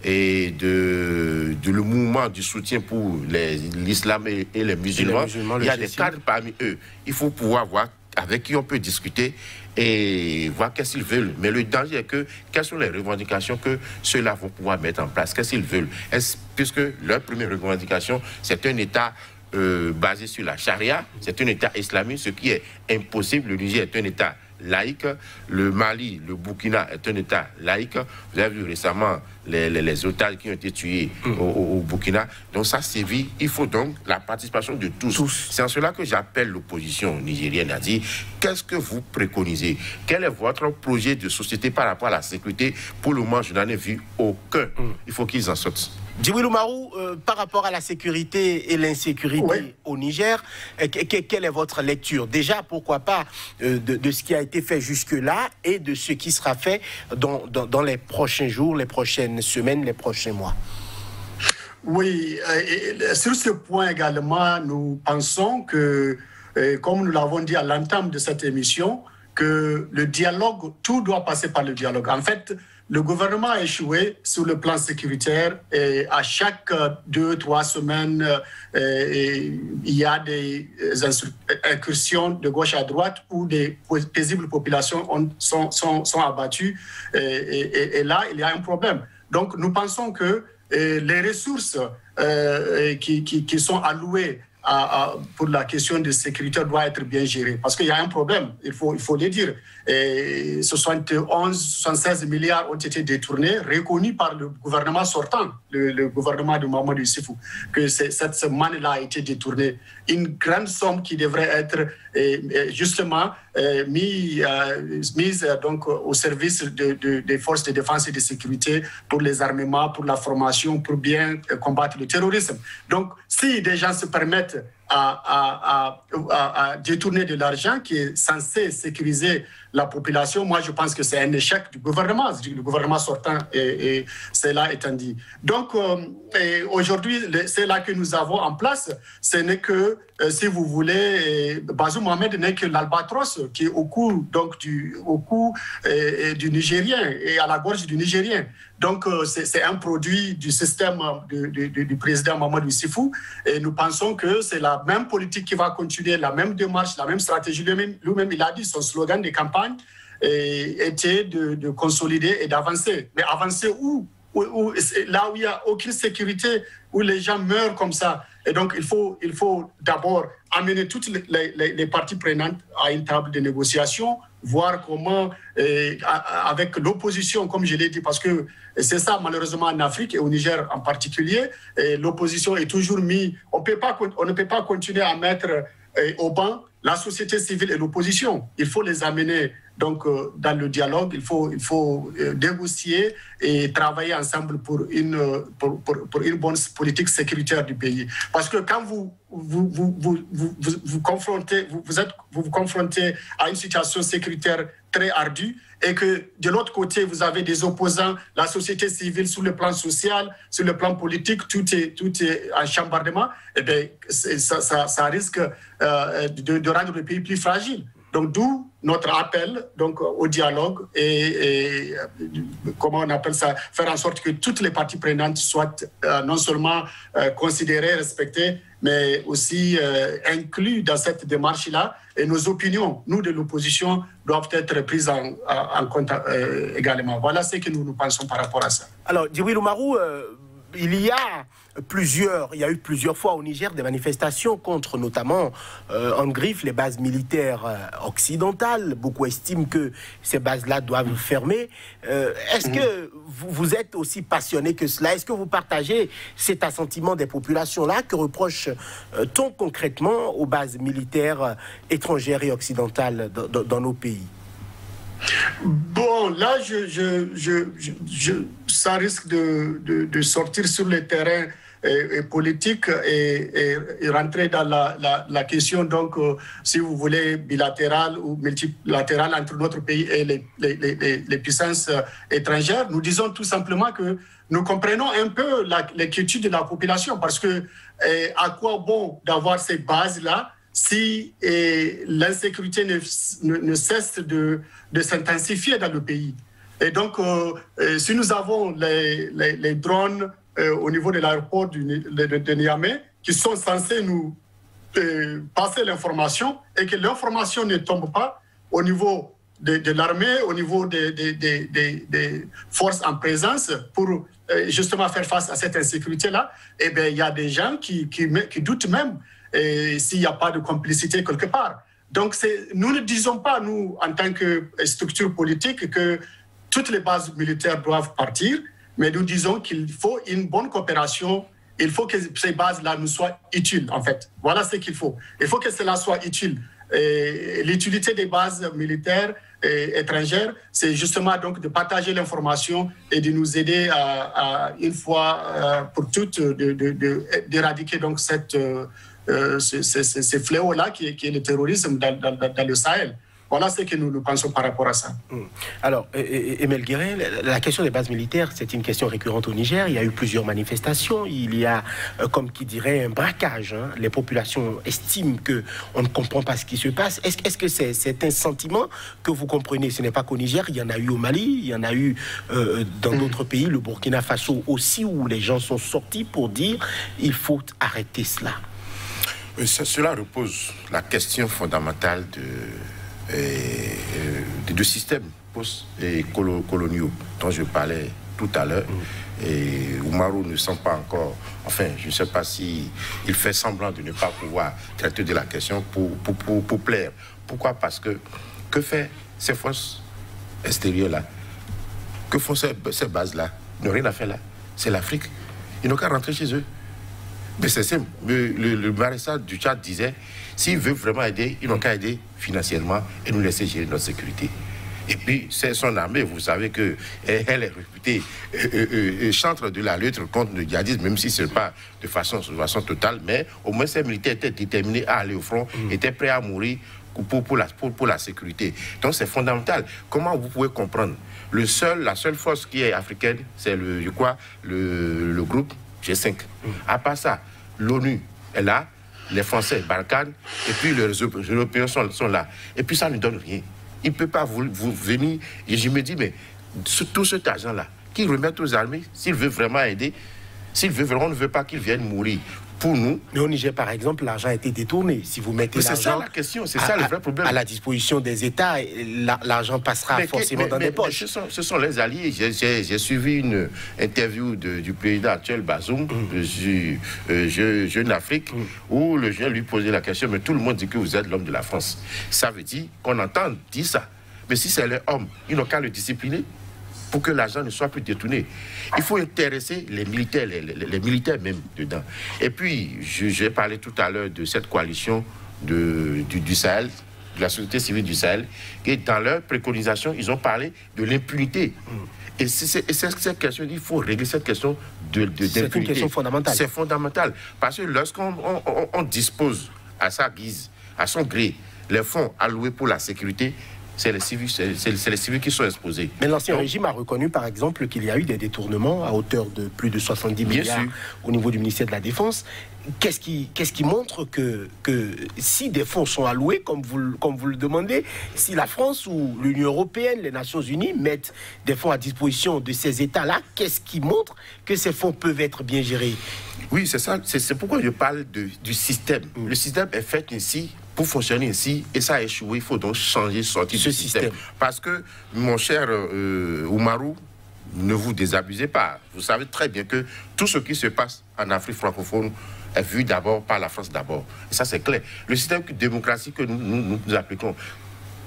D: et de le mouvement du soutien pour l'islam et les musulmans, il y a des cadres parmi eux. Il faut pouvoir voir avec qui on peut discuter et voir qu'est-ce qu'ils veulent. Mais le danger est que, quelles sont les revendications que ceux-là vont pouvoir mettre en place? Qu'est-ce qu'ils veulent? Puisque leur première revendication, c'est un État basé sur la charia, c'est un État islamique, ce qui est impossible. Le Niger est un État laïque, le Mali, le Burkina est un État laïque. Vous avez vu récemment les otages qui ont été tués au Burkina. Donc ça sévit. Il faut donc la participation de tous. C'est en cela que j'appelle l'opposition nigérienne à dire qu'est-ce que vous préconisez? Quel est votre projet de société par rapport à la sécurité? Pour le moment, je n'en ai vu aucun. Il faut qu'ils en sortent.
B: Djibril Oumarou, par rapport à la sécurité et l'insécurité au Niger, quelle est votre lecture? Déjà, pourquoi pas de ce qui a été fait jusque-là et de ce qui sera fait dans les prochains jours, les prochaines semaines, les prochains mois?
C: Oui, sur ce point également, nous pensons que, comme nous l'avons dit à l'entame de cette émission, que le dialogue, tout doit passer par le dialogue. En fait, le gouvernement a échoué sur le plan sécuritaire et à chaque 2-3 semaines, il y a des incursions de gauche à droite où des paisibles populations sont abattues et là, il y a un problème. Donc, nous pensons que les ressources qui sont allouées pour la question de sécurité doit être bien gérée. Parce qu'il y a un problème, il faut le dire. 76 milliards ont été détournés, reconnus par le gouvernement sortant, le gouvernement de Mamadou Issifou, que cette manne-là a été détournée. Une grande somme qui devrait être justement mise donc, au service des forces de défense et de sécurité pour les armements, pour la formation, pour bien combattre le terrorisme. Donc, si des gens se permettent à détourner de l'argent qui est censé sécuriser la population, moi je pense que c'est un échec du gouvernement, le gouvernement sortant, et c'est là étant dit. Donc aujourd'hui, c'est là que nous avons en place, ce n'est que, si vous voulez, Bazoum Mohamed n'est que l'albatros qui est au cou du Nigérien et à la gorge du Nigérien. Donc c'est un produit du système du président Mamadou Issifou, et nous pensons que c'est la même politique qui va continuer, la même démarche, la même stratégie. Lui-même, il a dit, son slogan de campagne était de consolider et d'avancer. Mais avancer où? Là où il n'y a aucune sécurité, où les gens meurent comme ça. Et donc, il faut d'abord amener toutes les parties prenantes à une table de négociation, voir comment, avec l'opposition, comme je l'ai dit, parce que c'est ça malheureusement en Afrique et au Niger en particulier, l'opposition est toujours mise. On ne peut pas continuer à mettre au banc la société civile et l'opposition. Il faut les amener donc dans le dialogue, il faut négocier et travailler ensemble pour une bonne politique sécuritaire du pays. Parce que quand vous vous confrontez à une situation sécuritaire très ardue et que de l'autre côté, vous avez des opposants, la société civile sur le plan social, sur le plan politique, tout est en chambardement, eh bien, ça risque de rendre le pays plus fragile. Donc, d'où notre appel donc, au dialogue et comment on appelle ça, faire en sorte que toutes les parties prenantes soient non seulement considérées, respectées, mais aussi inclus dans cette démarche-là. Et nos opinions, nous de l'opposition, doivent être prises en compte également. Voilà ce que nous pensons par rapport à ça.
B: Alors, Djibril Oumarou, il y a eu plusieurs fois au Niger des manifestations contre notamment en griffe les bases militaires occidentales. Beaucoup estiment que ces bases-là doivent fermer. Est-ce que vous êtes aussi passionné que cela? Est-ce que vous partagez cet assentiment des populations-là? Que reproche-t-on concrètement aux bases militaires étrangères et occidentales dans nos pays?
C: Bon, là, ça risque de sortir sur le terrain politique et rentrer dans la question, donc, si vous voulez, bilatérale ou multilatérale entre notre pays et les puissances étrangères. Nous disons tout simplement que nous comprenons un peu l'inquiétude de la population, parce que à quoi bon d'avoir ces bases-là si l'insécurité ne cesse de s'intensifier dans le pays. Et donc, si nous avons les drones au niveau de l'aéroport de Niamey, qui sont censés nous passer l'information, et que l'information ne tombe pas au niveau de l'armée, au niveau des forces en présence, pour justement faire face à cette insécurité-là, eh bien, il y a des gens qui doutent même s'il n'y a pas de complicité quelque part. Donc, nous ne disons pas, nous, en tant que structure politique, que toutes les bases militaires doivent partir, mais nous disons qu'il faut une bonne coopération. Il faut que ces bases-là nous soient utiles, en fait. Voilà ce qu'il faut. Il faut que cela soit utile. L'utilité des bases militaires étrangères, c'est justement donc de partager l'information et de nous aider à une fois pour toutes d'éradiquer donc ce fléau-là qui est le terrorisme dans le Sahel. Voilà ce que nous pensons par rapport à ça.
B: Alors, Emel Guérin, la question des bases militaires, c'est une question récurrente au Niger. Il y a eu plusieurs manifestations. Il y a, comme qui dirait, un braquage. Hein. Les populations estiment qu'on ne comprend pas ce qui se passe. Est-ce que c'est un sentiment que vous comprenez? Ce n'est pas qu'au Niger, il y en a eu au Mali, il y en a eu dans d'autres pays, le Burkina Faso aussi, où les gens sont sortis pour dire il faut arrêter cela.
D: Cela repose la question fondamentale de systèmes post-coloniaux dont je parlais tout à l'heure. Et Oumarou ne sent pas encore, enfin, je ne sais pas si il fait semblant de ne pas pouvoir traiter de la question pour plaire. Pourquoi? Parce que fait ces forces extérieures-là? Que font ces bases-là? Ils n'ont rien à faire là. C'est l'Afrique. Ils n'ont qu'à rentrer chez eux. Mais c'est simple. Le maréchal du Tchad disait, s'ils veulent vraiment aider, ils n'ont qu'à aider financièrement et nous laisser gérer notre sécurité. Et puis, c'est son armée, vous savez qu'elle est réputée chantre de la lutte contre le djihadisme, même si ce n'est pas de façon totale, mais au moins ces militaires étaient déterminés à aller au front, étaient prêts à mourir pour la sécurité. Donc c'est fondamental. Comment vous pouvez comprendre? La seule force qui est africaine, c'est le groupe G5. À part ça, l'ONU est là, les Français, Balkans, et puis les Européens sont là. Et puis ça ne donne rien. Il ne peut pas vous venir. Et je me dis, mais tout cet argent-là, qu'il remette aux armées, s'il veut vraiment aider, on ne veut pas qu'ils viennent mourir. Pour nous.
B: Mais au Niger, par exemple, l'argent a été détourné. Si vous mettez l'argent...
D: C'est ça la question, c'est ça le vrai problème.
B: À la disposition des États, l'argent passera forcément dans des poches.
D: Ce sont les alliés. J'ai suivi une interview du président actuel, Bazoum, Jeune Afrique, où le jeune lui posait la question, mais tout le monde dit que vous êtes l'homme de la France. Ça veut dire qu'on entend dire ça. Mais si c'est l'homme, ils n'ont qu'à le discipliner pour que l'argent ne soit plus détourné. Il faut intéresser les militaires, les militaires même dedans. Et puis, j'ai parlé tout à l'heure de cette coalition du Sahel, de la société civile du Sahel, et dans leur préconisation, ils ont parlé de l'impunité. Et cette question, il faut régler cette question d'impunité.
B: C'est une question fondamentale.
D: C'est fondamental. Parce que lorsqu'on dispose à sa guise, à son gré, les fonds alloués pour la sécurité, c'est les civils qui sont exposés.
B: Mais l'ancien régime a reconnu, par exemple, qu'il y a eu des détournements à hauteur de plus de 70 milliards au niveau du ministère de la Défense. Qu'est-ce qui montre que si des fonds sont alloués, comme vous le demandez, si la France ou l'Union européenne, les Nations unies mettent des fonds à disposition de ces États-là, qu'est-ce qui montre que ces fonds peuvent être bien gérés?
D: Oui, c'est ça. C'est pourquoi je parle du système. Le système est fait ainsi, pour fonctionner ainsi, et ça a échoué. Il faut donc changer, sortir ce système. Parce que, mon cher Oumarou, ne vous désabusez pas. Vous savez très bien que tout ce qui se passe en Afrique francophone est vu d'abord par la France d'abord. Et ça, c'est clair. Le système de démocratie que nous appliquons,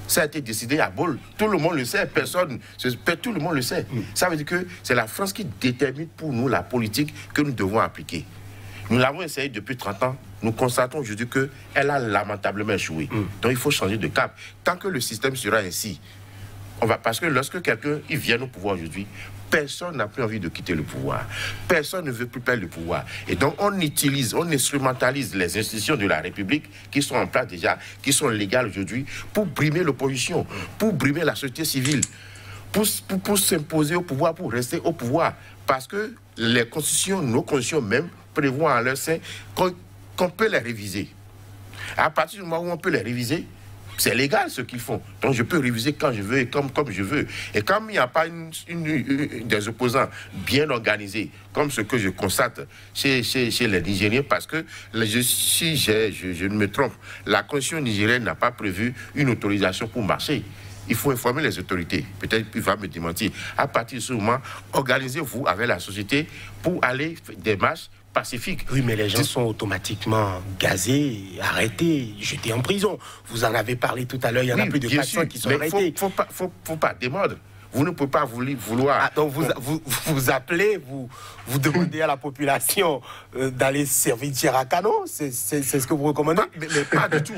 D: ça a été décidé à Bâle. Tout le monde le sait. Tout le monde le sait. Ça veut dire que c'est la France qui détermine pour nous la politique que nous devons appliquer. Nous l'avons essayé depuis 30 ans. Nous constatons aujourd'hui qu'elle a lamentablement échoué. Donc il faut changer de cap. Tant que le système sera ainsi, parce que lorsque quelqu'un vient au pouvoir aujourd'hui, personne n'a plus envie de quitter le pouvoir. Personne ne veut plus perdre le pouvoir. Et donc on instrumentalise les institutions de la République qui sont en place déjà, qui sont légales aujourd'hui, pour brimer l'opposition, pour brimer la société civile, pour s'imposer au pouvoir, pour rester au pouvoir. Parce que les constitutions, nos constitutions même, prévoient en leur sein qu'on peut les réviser. À partir du moment où on peut les réviser, c'est légal ce qu'ils font. Donc je peux réviser quand je veux et comme je veux. Et comme il n'y a pas des opposants bien organisés, comme ce que je constate chez les Nigériens, parce que si je ne me trompe, la Constitution nigérienne n'a pas prévu une autorisation pour marcher. Il faut informer les autorités. Peut-être qu'il va me démentir. À partir de ce moment, organisez-vous avec la société pour aller des marches pacifiques.
B: Oui, mais les gens sont automatiquement gazés, arrêtés, jetés en prison. Vous en avez parlé tout à l'heure, il y en a plus de 400 qui sont arrêtés.
D: Il ne faut pas démordre. Vous ne pouvez pas vouloir...
B: Ah, donc vous appelez, vous demandez à la population d'aller servir Tcherakano, c'est ce que vous recommandez?
D: Mais pas du tout.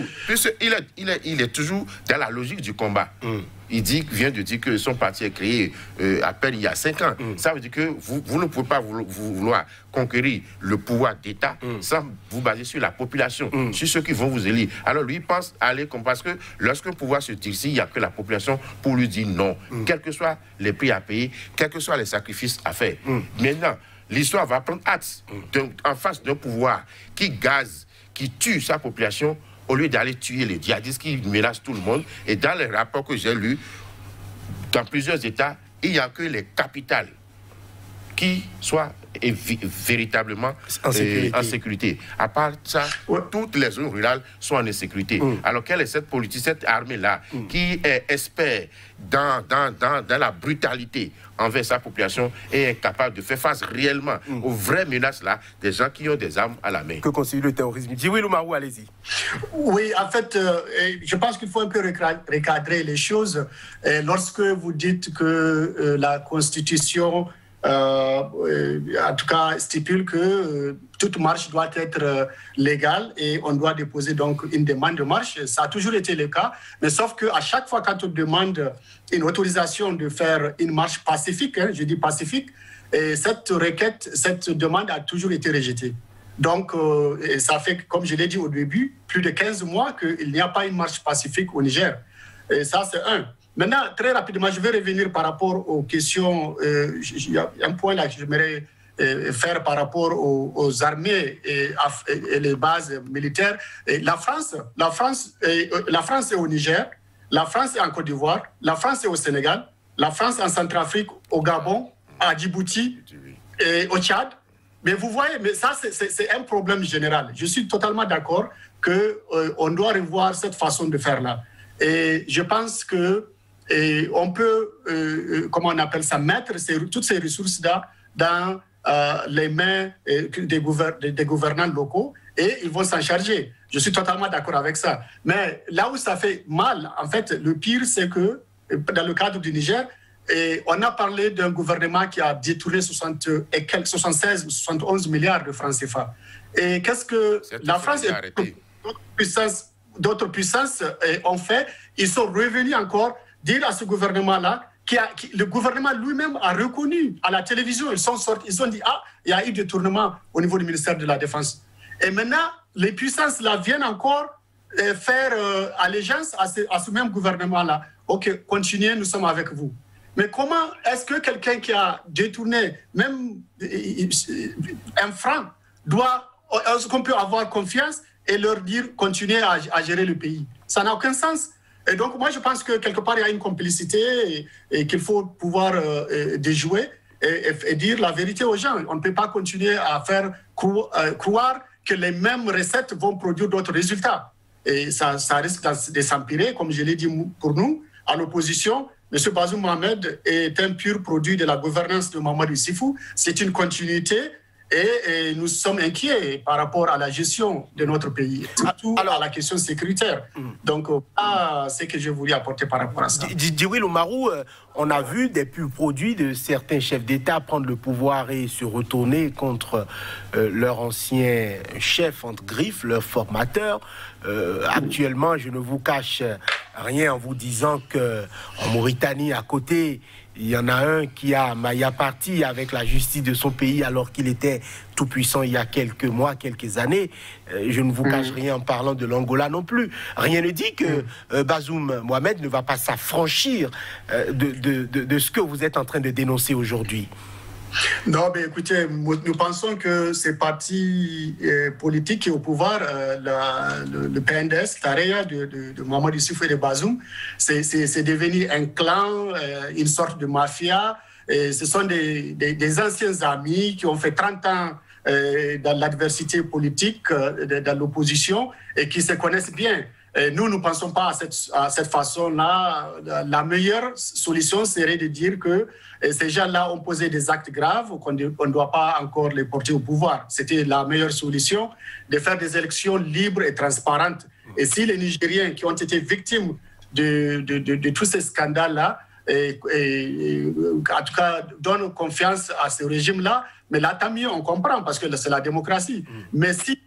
D: Il est toujours dans la logique du combat. Il vient de dire que son parti est créé à peine il y a 5 ans. Ça veut dire que vous ne pouvez pas vouloir conquérir le pouvoir d'État sans vous baser sur la population, sur ceux qui vont vous élire. Alors lui, il pense aller comme... Parce que lorsqu'un pouvoir se dirige, il n'y a que la population pour lui dire non. Quels que soient les prix à payer, quels que soient les sacrifices à faire. Maintenant, l'histoire va prendre acte en face d'un pouvoir qui gaze, qui tue sa population, au lieu d'aller tuer les djihadistes qui menacent tout le monde. Et dans les rapports que j'ai lus, dans plusieurs États, il n'y a que les capitales qui soient véritablement en sécurité. À part ça, toutes les zones rurales sont en insécurité. Alors quelle est cette politique, cette armée-là, qui espère dans la brutalité envers sa population et est capable de faire face réellement aux vraies menaces-là des gens qui ont des armes à la main?
B: Que constitue le terrorisme? Djibril Oumarou, allez-y.
C: Oui, en fait, je pense qu'il faut un peu recadrer les choses. Lorsque vous dites que la Constitution... en tout cas, stipule que toute marche doit être légale et on doit déposer donc une demande de marche. Ça a toujours été le cas, mais sauf qu'à chaque fois quand on demande une autorisation de faire une marche pacifique, je dis pacifique, et cette requête, cette demande a toujours été rejetée. Donc, ça fait, comme je l'ai dit au début, plus de 15 mois qu'il n'y a pas une marche pacifique au Niger. Et ça, c'est un. Maintenant, très rapidement, je vais revenir par rapport aux questions. Il y a un point là que j'aimerais faire par rapport aux armées et les bases militaires. Et la France est au Niger, la France est en Côte d'Ivoire, la France est au Sénégal, la France en Centrafrique, au Gabon, à Djibouti et au Tchad. Mais vous voyez, mais ça, c'est un problème général. Je suis totalement d'accord qu'on doit revoir cette façon de faire là. Et je pense que on peut, comment on appelle ça, mettre toutes ces ressources-là dans les mains des gouvernants locaux et ils vont s'en charger. Je suis totalement d'accord avec ça. Mais là où ça fait mal, en fait, le pire, c'est que dans le cadre du Niger, on a parlé d'un gouvernement qui a détourné 76 ou 71 milliards de francs CFA. Et qu'est-ce que la France et d'autres puissances ont fait? Ils sont revenus encore dire à ce gouvernement-là, le gouvernement lui-même a reconnu à la télévision, ils ont dit, il y a eu détournement au niveau du ministère de la Défense. Et maintenant, les puissances-là viennent encore faire allégeance à ce même gouvernement-là. Ok, continuez, nous sommes avec vous. Mais comment est-ce que quelqu'un qui a détourné même un franc est-ce qu'on peut avoir confiance et leur dire continuez à gérer le pays? Ça n'a aucun sens. Et donc, moi, je pense que quelque part, il y a une complicité et qu'il faut pouvoir déjouer et dire la vérité aux gens. On ne peut pas continuer à faire croire que les mêmes recettes vont produire d'autres résultats. Et ça risque de s'empirer, comme je l'ai dit pour nous, à l'opposition. M. Bazoum Mohamed est un pur produit de la gouvernance de Mahamadou Issifou. C'est une continuité. Et nous sommes inquiets par rapport à la gestion de notre pays, surtout à la question sécuritaire. Donc, ce que je voulais apporter par rapport à ça.
B: Djibril Oumarou, on a vu des purs produits de certains chefs d'État prendre le pouvoir et se retourner contre leur ancien chef, entre griffes, leur formateur. Actuellement, je ne vous cache rien en vous disant qu'en Mauritanie, à côté, il y en a un qui a maillé parti avec la justice de son pays alors qu'il était tout puissant il y a quelques mois, quelques années. Je ne vous cache rien en parlant de l'Angola non plus. Rien ne dit que Bazoum Mohamed ne va pas s'affranchir de ce que vous êtes en train de dénoncer aujourd'hui.
C: Non, mais écoutez, nous pensons que ces partis politiques qui sont au pouvoir, le PNDS, Tareya, de Mohamed Issoufou et de Bazoum, c'est devenu un clan, une sorte de mafia. Et ce sont des anciens amis qui ont fait 30 ans dans l'adversité politique, dans l'opposition, et qui se connaissent bien. Et nous ne pensons pas à cette façon-là. La meilleure solution serait de dire que ces gens-là ont posé des actes graves, qu'on ne doit pas encore les porter au pouvoir. C'était la meilleure solution, de faire des élections libres et transparentes. Et si les Nigériens qui ont été victimes de tous ces scandales-là, en tout cas, donnent confiance à ce régime-là, mais là, tant mieux, on comprend, parce que c'est la démocratie. Mais si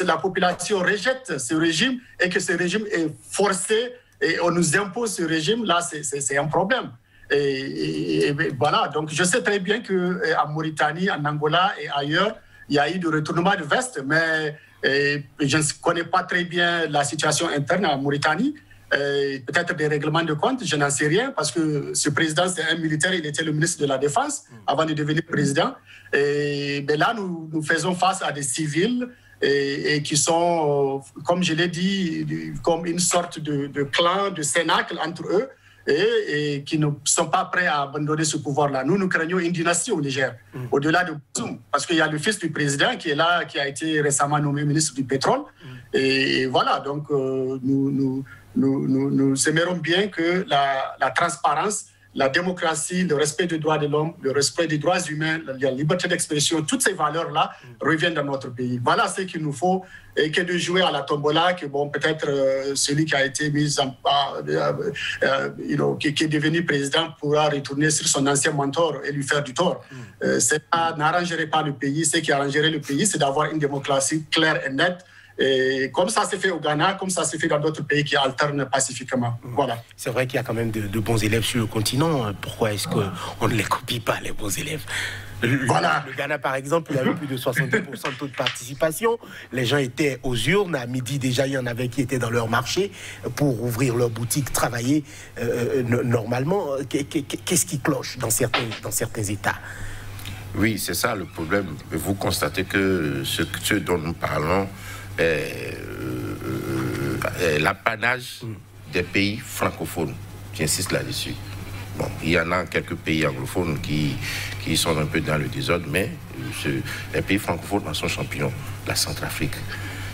C: la population rejette ce régime et que ce régime est forcé et on nous impose ce régime, là, c'est un problème. Et voilà, donc je sais très bien qu'en Mauritanie, en Angola et ailleurs, il y a eu du retournement de veste, mais je ne connais pas très bien la situation interne en Mauritanie. Peut-être des règlements de compte, je n'en sais rien, parce que ce président, c'est un militaire, il était le ministre de la Défense avant de devenir président. Mais là, nous faisons face à des civils et qui sont, comme je l'ai dit, comme une sorte de clan, de cénacle entre eux, et qui ne sont pas prêts à abandonner ce pouvoir-là. Nous craignons une dynastie au Niger, au-delà de Bazoum, parce qu'il y a le fils du président qui est là, qui a été récemment nommé ministre du pétrole. Et voilà, donc nous aimerons bien que la transparence, la démocratie, le respect des droits de l'homme, le respect des droits humains, la liberté d'expression, toutes ces valeurs-là reviennent dans notre pays. Voilà ce qu'il nous faut, et que de jouer à la tombola, que bon, peut-être celui qui a été mis qui est devenu président pourra retourner sur son ancien mentor et lui faire du tort. Ça n'arrangerait pas le pays. Ce qui arrangerait le pays, c'est d'avoir une démocratie claire et nette. Et comme ça s'est fait au Ghana, comme ça s'est fait dans d'autres pays qui alternent pacifiquement. Voilà.
B: C'est vrai qu'il y a quand même de bons élèves sur le continent. Pourquoi est-ce qu'on ne les copie pas, les bons élèves?
C: Voilà.
B: Le Ghana, par exemple, il y avait plus de 70% de taux de participation. Les gens étaient aux urnes. À midi, déjà, il y en avait qui étaient dans leur marché pour ouvrir leur boutique, travailler normalement. Qu'est-ce qui cloche dans certains États?
D: Oui, c'est ça le problème. Vous constatez que ce dont nous parlons, l'apanage des pays francophones. J'insiste là-dessus. Bon, il y en a quelques pays anglophones qui sont un peu dans le désordre, mais les pays francophones en sont champions. La Centrafrique,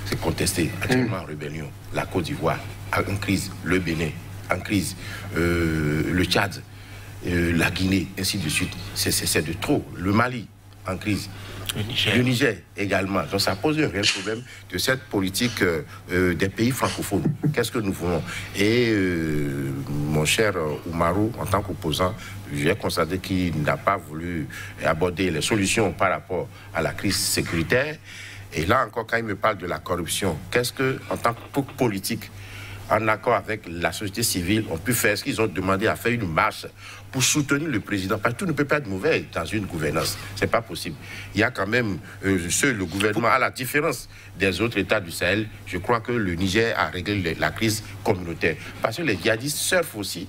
D: c'est contesté, actuellement en rébellion. La Côte d'Ivoire, en crise. Le Bénin, en crise. Le Tchad, la Guinée, ainsi de suite. C'est de trop. Le Mali, en crise. Le Niger également. Donc ça pose un réel problème de cette politique des pays francophones. Qu'est-ce que nous voulons? Et mon cher Oumarou, en tant qu'opposant, j'ai constaté qu'il n'a pas voulu aborder les solutions par rapport à la crise sécuritaire. Et là encore, quand il me parle de la corruption, qu'est-ce que, en tant que politique, en accord avec la société civile, on peut faire ce qu'ils ont demandé à faire une marche pour soutenir le président. Parce que tout ne peut pas être mauvais dans une gouvernance. C'est pas possible. Il y a quand même le gouvernement, à la différence des autres États du Sahel, je crois que le Niger a réglé la crise communautaire. Parce que les djihadistes surfent aussi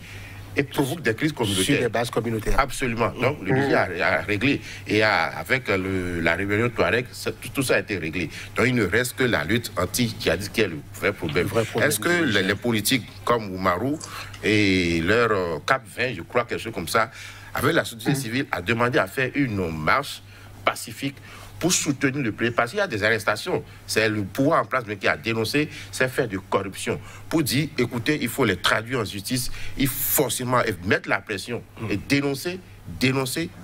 D: et provoquent des crises communautaires.
B: Sur des bases communautaires.
D: Absolument. Donc, le Niger a réglé. Et avec la rébellion Touareg, tout ça a été réglé. Donc, il ne reste que la lutte anti-djihadiste qui est le vrai problème. Est-ce que les politiques comme Oumarou et leur Cap 20, je crois, quelque chose comme ça, avec la société civile, a demandé à faire une marche pacifique pour soutenir le président, parce qu'il y a des arrestations. C'est le pouvoir en place mais qui a dénoncé ces faits de corruption. Pour dire, écoutez, il faut les traduire en justice, il faut forcément mettre la pression et dénoncer,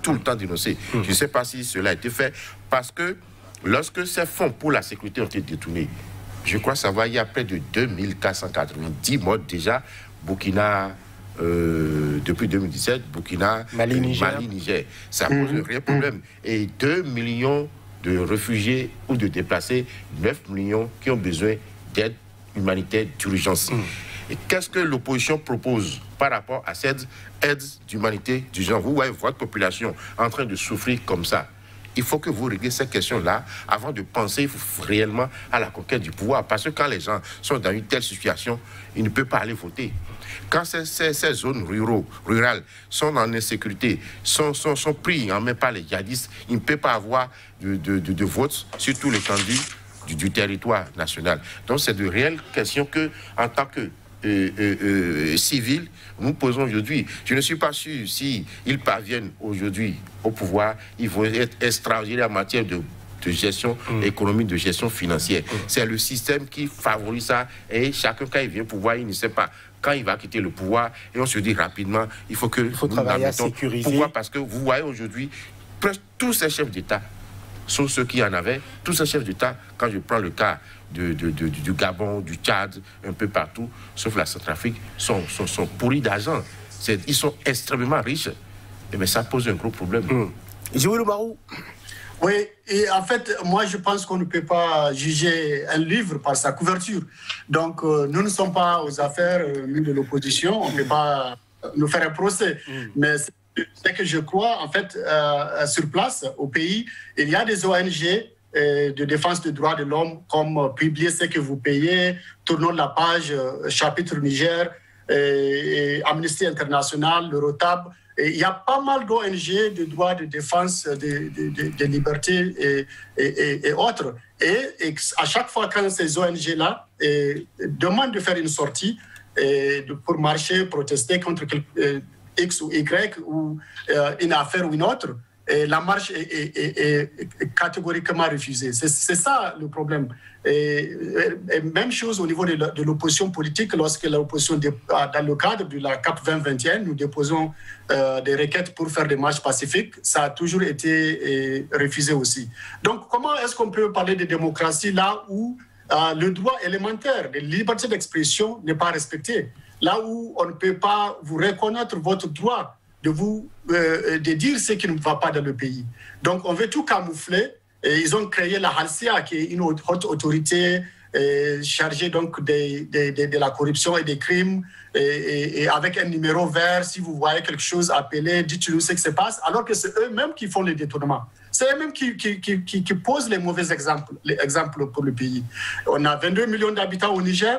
D: tout le temps dénoncer. Je ne sais pas si cela a été fait, parce que lorsque ces fonds pour la sécurité ont été détournés, je crois savoir, il y a près de 2490 morts déjà, Burkina... depuis 2017, Burkina, Mali, Niger. Ça pose un réel problème. Et 2 millions de réfugiés ou de déplacés, 9 millions qui ont besoin d'aide humanitaire d'urgence. Et qu'est-ce que l'opposition propose par rapport à cette aide d'humanité d'urgence? Vous voyez votre population en train de souffrir comme ça. Il faut que vous régliez cette question-là avant de penser réellement à la conquête du pouvoir. Parce que quand les gens sont dans une telle situation, ils ne peuvent pas aller voter. Quand ces zones rurales sont en insécurité, sont pris en main par les djihadistes, il ne peut pas avoir de vote sur tout l'étendue du territoire national. Donc c'est de réelles questions que, en tant que civil, nous posons aujourd'hui. Je ne suis pas sûr s'ils parviennent aujourd'hui au pouvoir, ils vont être extraordinaires en matière de gestion économique, de gestion financière. C'est le système qui favorise ça et chacun, quand il vient au pouvoir, il ne sait pas quand il va quitter le pouvoir et on se dit rapidement, il faut nous
B: travailler à sécuriser.
D: Pouvoir, parce que vous voyez aujourd'hui, presque tous ces chefs d'État, sauf ceux qui en avaient, tous ces chefs d'État, quand je prends le cas du Gabon, du Tchad, un peu partout, sauf la Centrafrique, sont pourris d'argent. Ils sont extrêmement riches. Et bien, ça pose un gros problème.
B: Djibril Oumarou.
C: Oui, et en fait, moi, je pense qu'on ne peut pas juger un livre par sa couverture. Donc, nous ne sommes pas aux affaires, nous, de l'opposition. On ne peut pas nous faire un procès. Mais c'est que je crois, en fait, sur place, au pays, il y a des ONG de défense des droits de l'homme, comme Publiez ce que vous payez, Tournons la page, chapitre Niger, et Amnesty International, l'Eurotab. Et il y a pas mal d'ONG de droits de défense des libertés et autres. Et à chaque fois quand ces ONG-là demandent de faire une sortie pour marcher, protester contre X ou Y ou une affaire ou une autre, et la marche est catégoriquement refusée. C'est ça le problème. Et même chose au niveau de l'opposition politique, lorsque l'opposition, dans le cadre de la CAP 2021, nous déposons des requêtes pour faire des marches pacifiques, ça a toujours été refusé aussi. Donc, comment est-ce qu'on peut parler de démocratie là où le droit élémentaire de liberté d'expression n'est pas respecté, là où on ne peut pas vous reconnaître votre droit de dire ce qui ne va pas dans le pays. Donc, on veut tout camoufler. Et ils ont créé la Halcia, qui est une haute autorité chargée donc de la corruption et des crimes, et avec un numéro vert. Si vous voyez quelque chose, appelez, dites-nous ce qui se passe, alors que c'est eux-mêmes qui font les détournements. C'est eux-mêmes qui posent les mauvais exemples pour le pays. On a 22 millions d'habitants au Niger.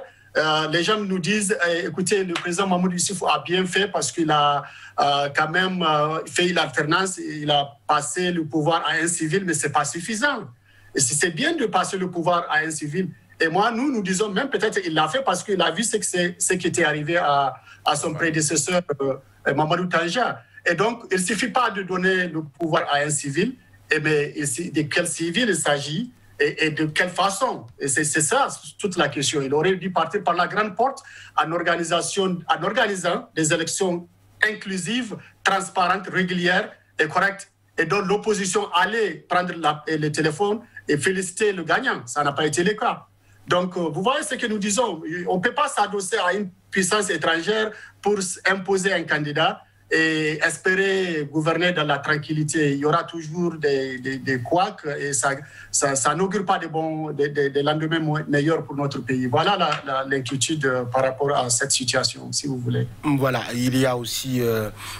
C: Les gens nous disent, écoutez, le président Mahamadou Issoufou a bien fait parce qu'il a quand même fait l'alternance, il a passé le pouvoir à un civil, mais ce n'est pas suffisant. Et c'est bien de passer le pouvoir à un civil. Et moi, nous disons même peut-être qu'il l'a fait parce qu'il a vu ce qui était arrivé à son prédécesseur, Mamadou Tanja. Et donc, il ne suffit pas de donner le pouvoir à un civil, mais de quel civil il s'agit et de quelle façon. Et c'est ça toute la question. Il aurait dû partir par la grande porte en organisant des élections inclusives, transparentes, régulières et correctes, et dont l'opposition allait prendre le téléphone et féliciter le gagnant. Ça n'a pas été le cas. Donc, vous voyez ce que nous disons. On ne peut pas s'adosser à une puissance étrangère pour imposer un candidat et espérer gouverner dans la tranquillité. Il y aura toujours des couacs et ça n'augure pas des lendemains meilleurs pour notre pays. Voilà l'inquiétude par rapport à cette situation, si vous voulez.
B: Voilà, il y a aussi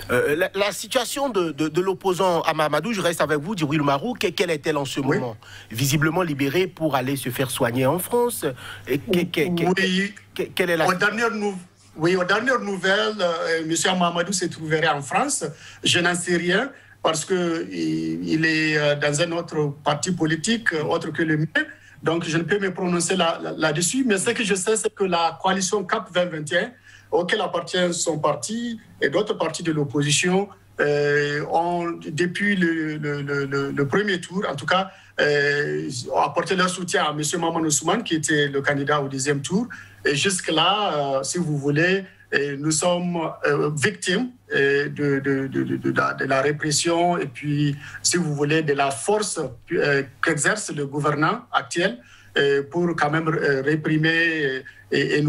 B: la situation de l'opposant à Mahamadou. Je reste avec vous, Djibril Oumarou. Quelle est-elle en ce moment? Visiblement libérée pour aller se faire soigner en France. Quelle est la situation?
C: Oui, aux dernières nouvelles, M. Mahamadou se trouverait en France. Je n'en sais rien parce qu'il est dans un autre parti politique, autre que le mien. Donc, je ne peux me prononcer là-dessus. Mais ce que je sais, c'est que la coalition CAP 2021, auquel appartient son parti et d'autres partis de l'opposition, ont, depuis le premier tour, en tout cas, apporté leur soutien à M. Mamadou Ousmane, qui était le candidat au deuxième tour. Et jusque-là, si vous voulez, nous sommes victimes de la répression et puis, si vous voulez, de la force qu'exerce le gouvernant actuel pour quand même réprimer et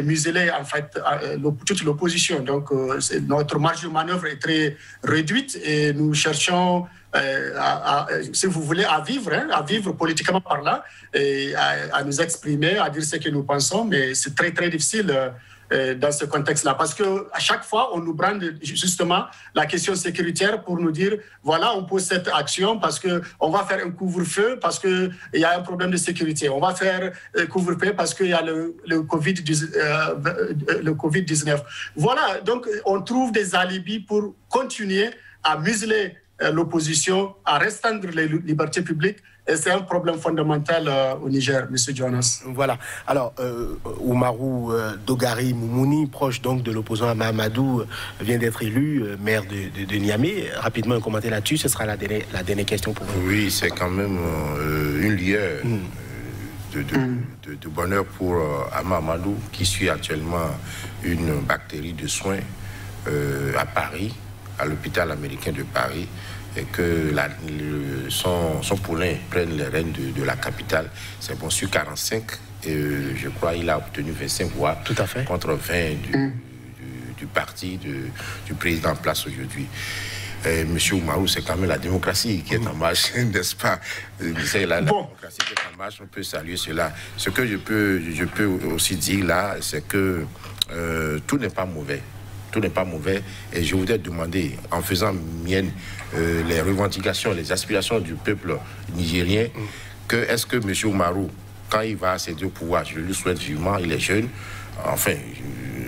C: museler en fait toute l'opposition. Donc, notre marge de manœuvre est très réduite et nous cherchons, si vous voulez, à vivre politiquement par là, et à nous exprimer, à dire ce que nous pensons, mais c'est très, très difficile dans ce contexte-là. Parce qu'à chaque fois, on nous brande justement la question sécuritaire pour nous dire, voilà, on pose cette action parce qu'on va faire un couvre-feu parce qu'il y a un problème de sécurité. On va faire couvre-feu parce qu'il y a le Covid-19. Voilà, donc on trouve des alibis pour continuer à museler l'opposition, à restreindre les libertés publiques. Et c'est un problème fondamental au Niger, M. Jonas.
B: Voilà. Alors, Oumarou Dogari Moumouni, proche donc de l'opposant Mahamadou, vient d'être élu maire de Niamey. Rapidement, un commentaire là-dessus, ce sera la dernière question pour vous.
D: Oui, c'est quand même une lueur de bonheur pour Mahamadou, qui suit actuellement une bactérie de soins à Paris, à l'hôpital américain de Paris, et que son poulain prenne les rênes de la capitale. C'est bon, sur 45, et je crois qu'il a obtenu 25 voix.
B: Tout à fait.
D: Contre 20 du parti du président en place aujourd'hui. Monsieur Oumarou, c'est quand même la démocratie qui est en marche, n'est-ce pas? C'est la démocratie qui est en marche, on peut saluer cela. Ce que je peux aussi dire là, c'est que tout n'est pas mauvais. Tout n'est pas mauvais, et je voudrais demander, en faisant mienne les revendications, les aspirations du peuple nigérien, que est-ce que M. Oumarou, quand il va accéder au pouvoir, je lui souhaite vivement, il est jeune, enfin,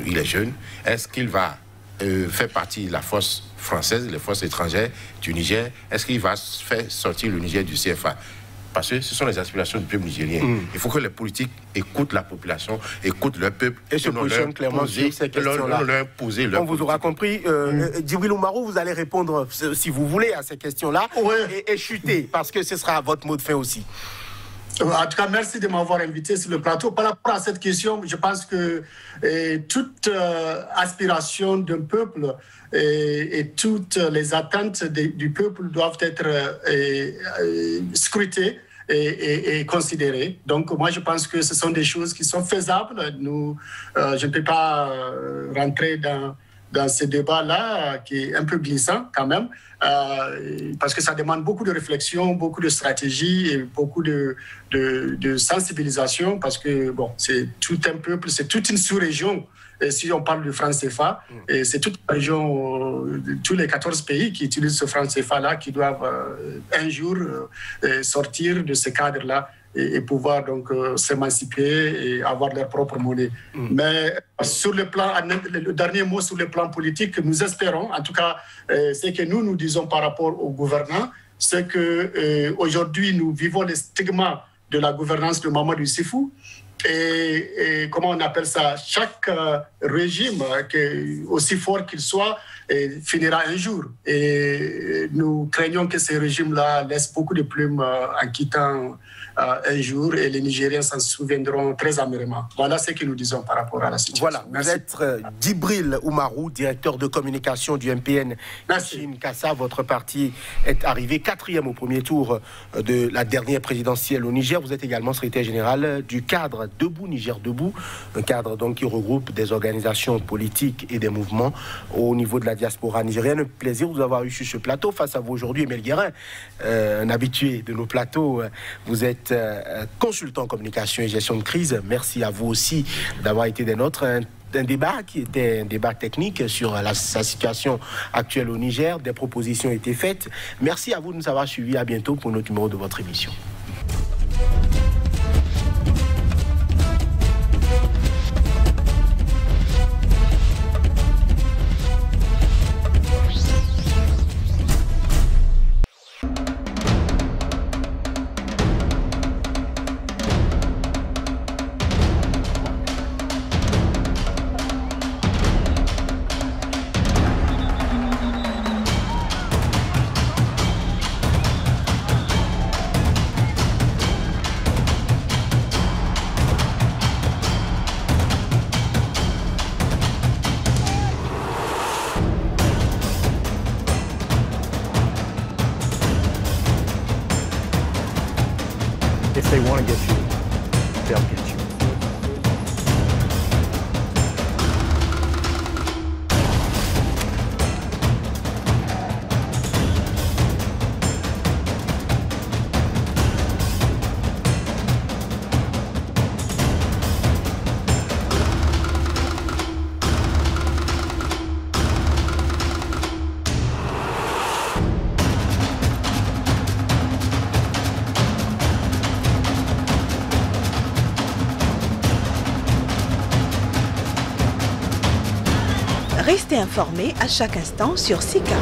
D: il est jeune, est-ce qu'il va faire partie de la force française, les forces étrangères du Niger? Est-ce qu'il va faire sortir le Niger du CFA? Parce que ce sont les aspirations du peuple nigérien. Il faut que les politiques écoutent la population, écoutent leur peuple.
B: Et se positionnent clairement sur ces questions-là. On vous aura compris. Djibril Oumarou, vous allez répondre, si vous voulez, à ces questions-là. Et chuter, parce que ce sera votre mot de fin aussi.
C: En tout cas, merci de m'avoir invité sur le plateau. Par rapport à cette question, je pense que toute aspiration d'un peuple et toutes les attentes du peuple doivent être scrutées et considérées. Donc, moi, je pense que ce sont des choses qui sont faisables. Je ne peux pas rentrer dans ce débat-là, qui est un peu glissant quand même, parce que ça demande beaucoup de réflexion, beaucoup de stratégie et beaucoup de sensibilisation, parce que bon, c'est tout un peuple, c'est toute une sous-région. Et si on parle du franc CFA, c'est toute la région, tous les 14 pays qui utilisent ce franc CFA-là, qui doivent un jour sortir de ce cadre-là et pouvoir donc s'émanciper et avoir leur propre monnaie. Mais sur le plan, le dernier mot sur le plan politique, nous espérons, en tout cas, ce que nous disons par rapport aux gouvernants, c'est que aujourd'hui nous vivons les stigmas de la gouvernance de Mahamadou Issifou. Et comment on appelle ça, chaque régime, aussi fort qu'il soit, finira un jour. Et nous craignons que ces régimes-là laissent beaucoup de plumes en quittant un jour, et les Nigériens s'en souviendront très amèrement. Voilà ce que nous disons par rapport à la situation.
B: Voilà, vous êtes Djibril Oumarou, directeur de communication du MPN Kassa. Votre parti est arrivé 4e au premier tour de la dernière présidentielle au Niger. Vous êtes également secrétaire général du cadre Debout Niger Debout, un cadre donc qui regroupe des organisations politiques et des mouvements au niveau de la diaspora nigérienne. Un plaisir de vous avoir eu sur ce plateau. Face à vous aujourd'hui, Emile Guérin, un habitué de nos plateaux. Vous êtes consultant en communication et gestion de crise. Merci à vous aussi d'avoir été des nôtres. Un débat qui était un débat technique sur sa situation actuelle au Niger. Des propositions ont été faites. Merci à vous de nous avoir suivis. À bientôt pour notre numéro de votre émission.
E: If they want to get you, they'll get you.
F: Restez informés à chaque instant sur SICA.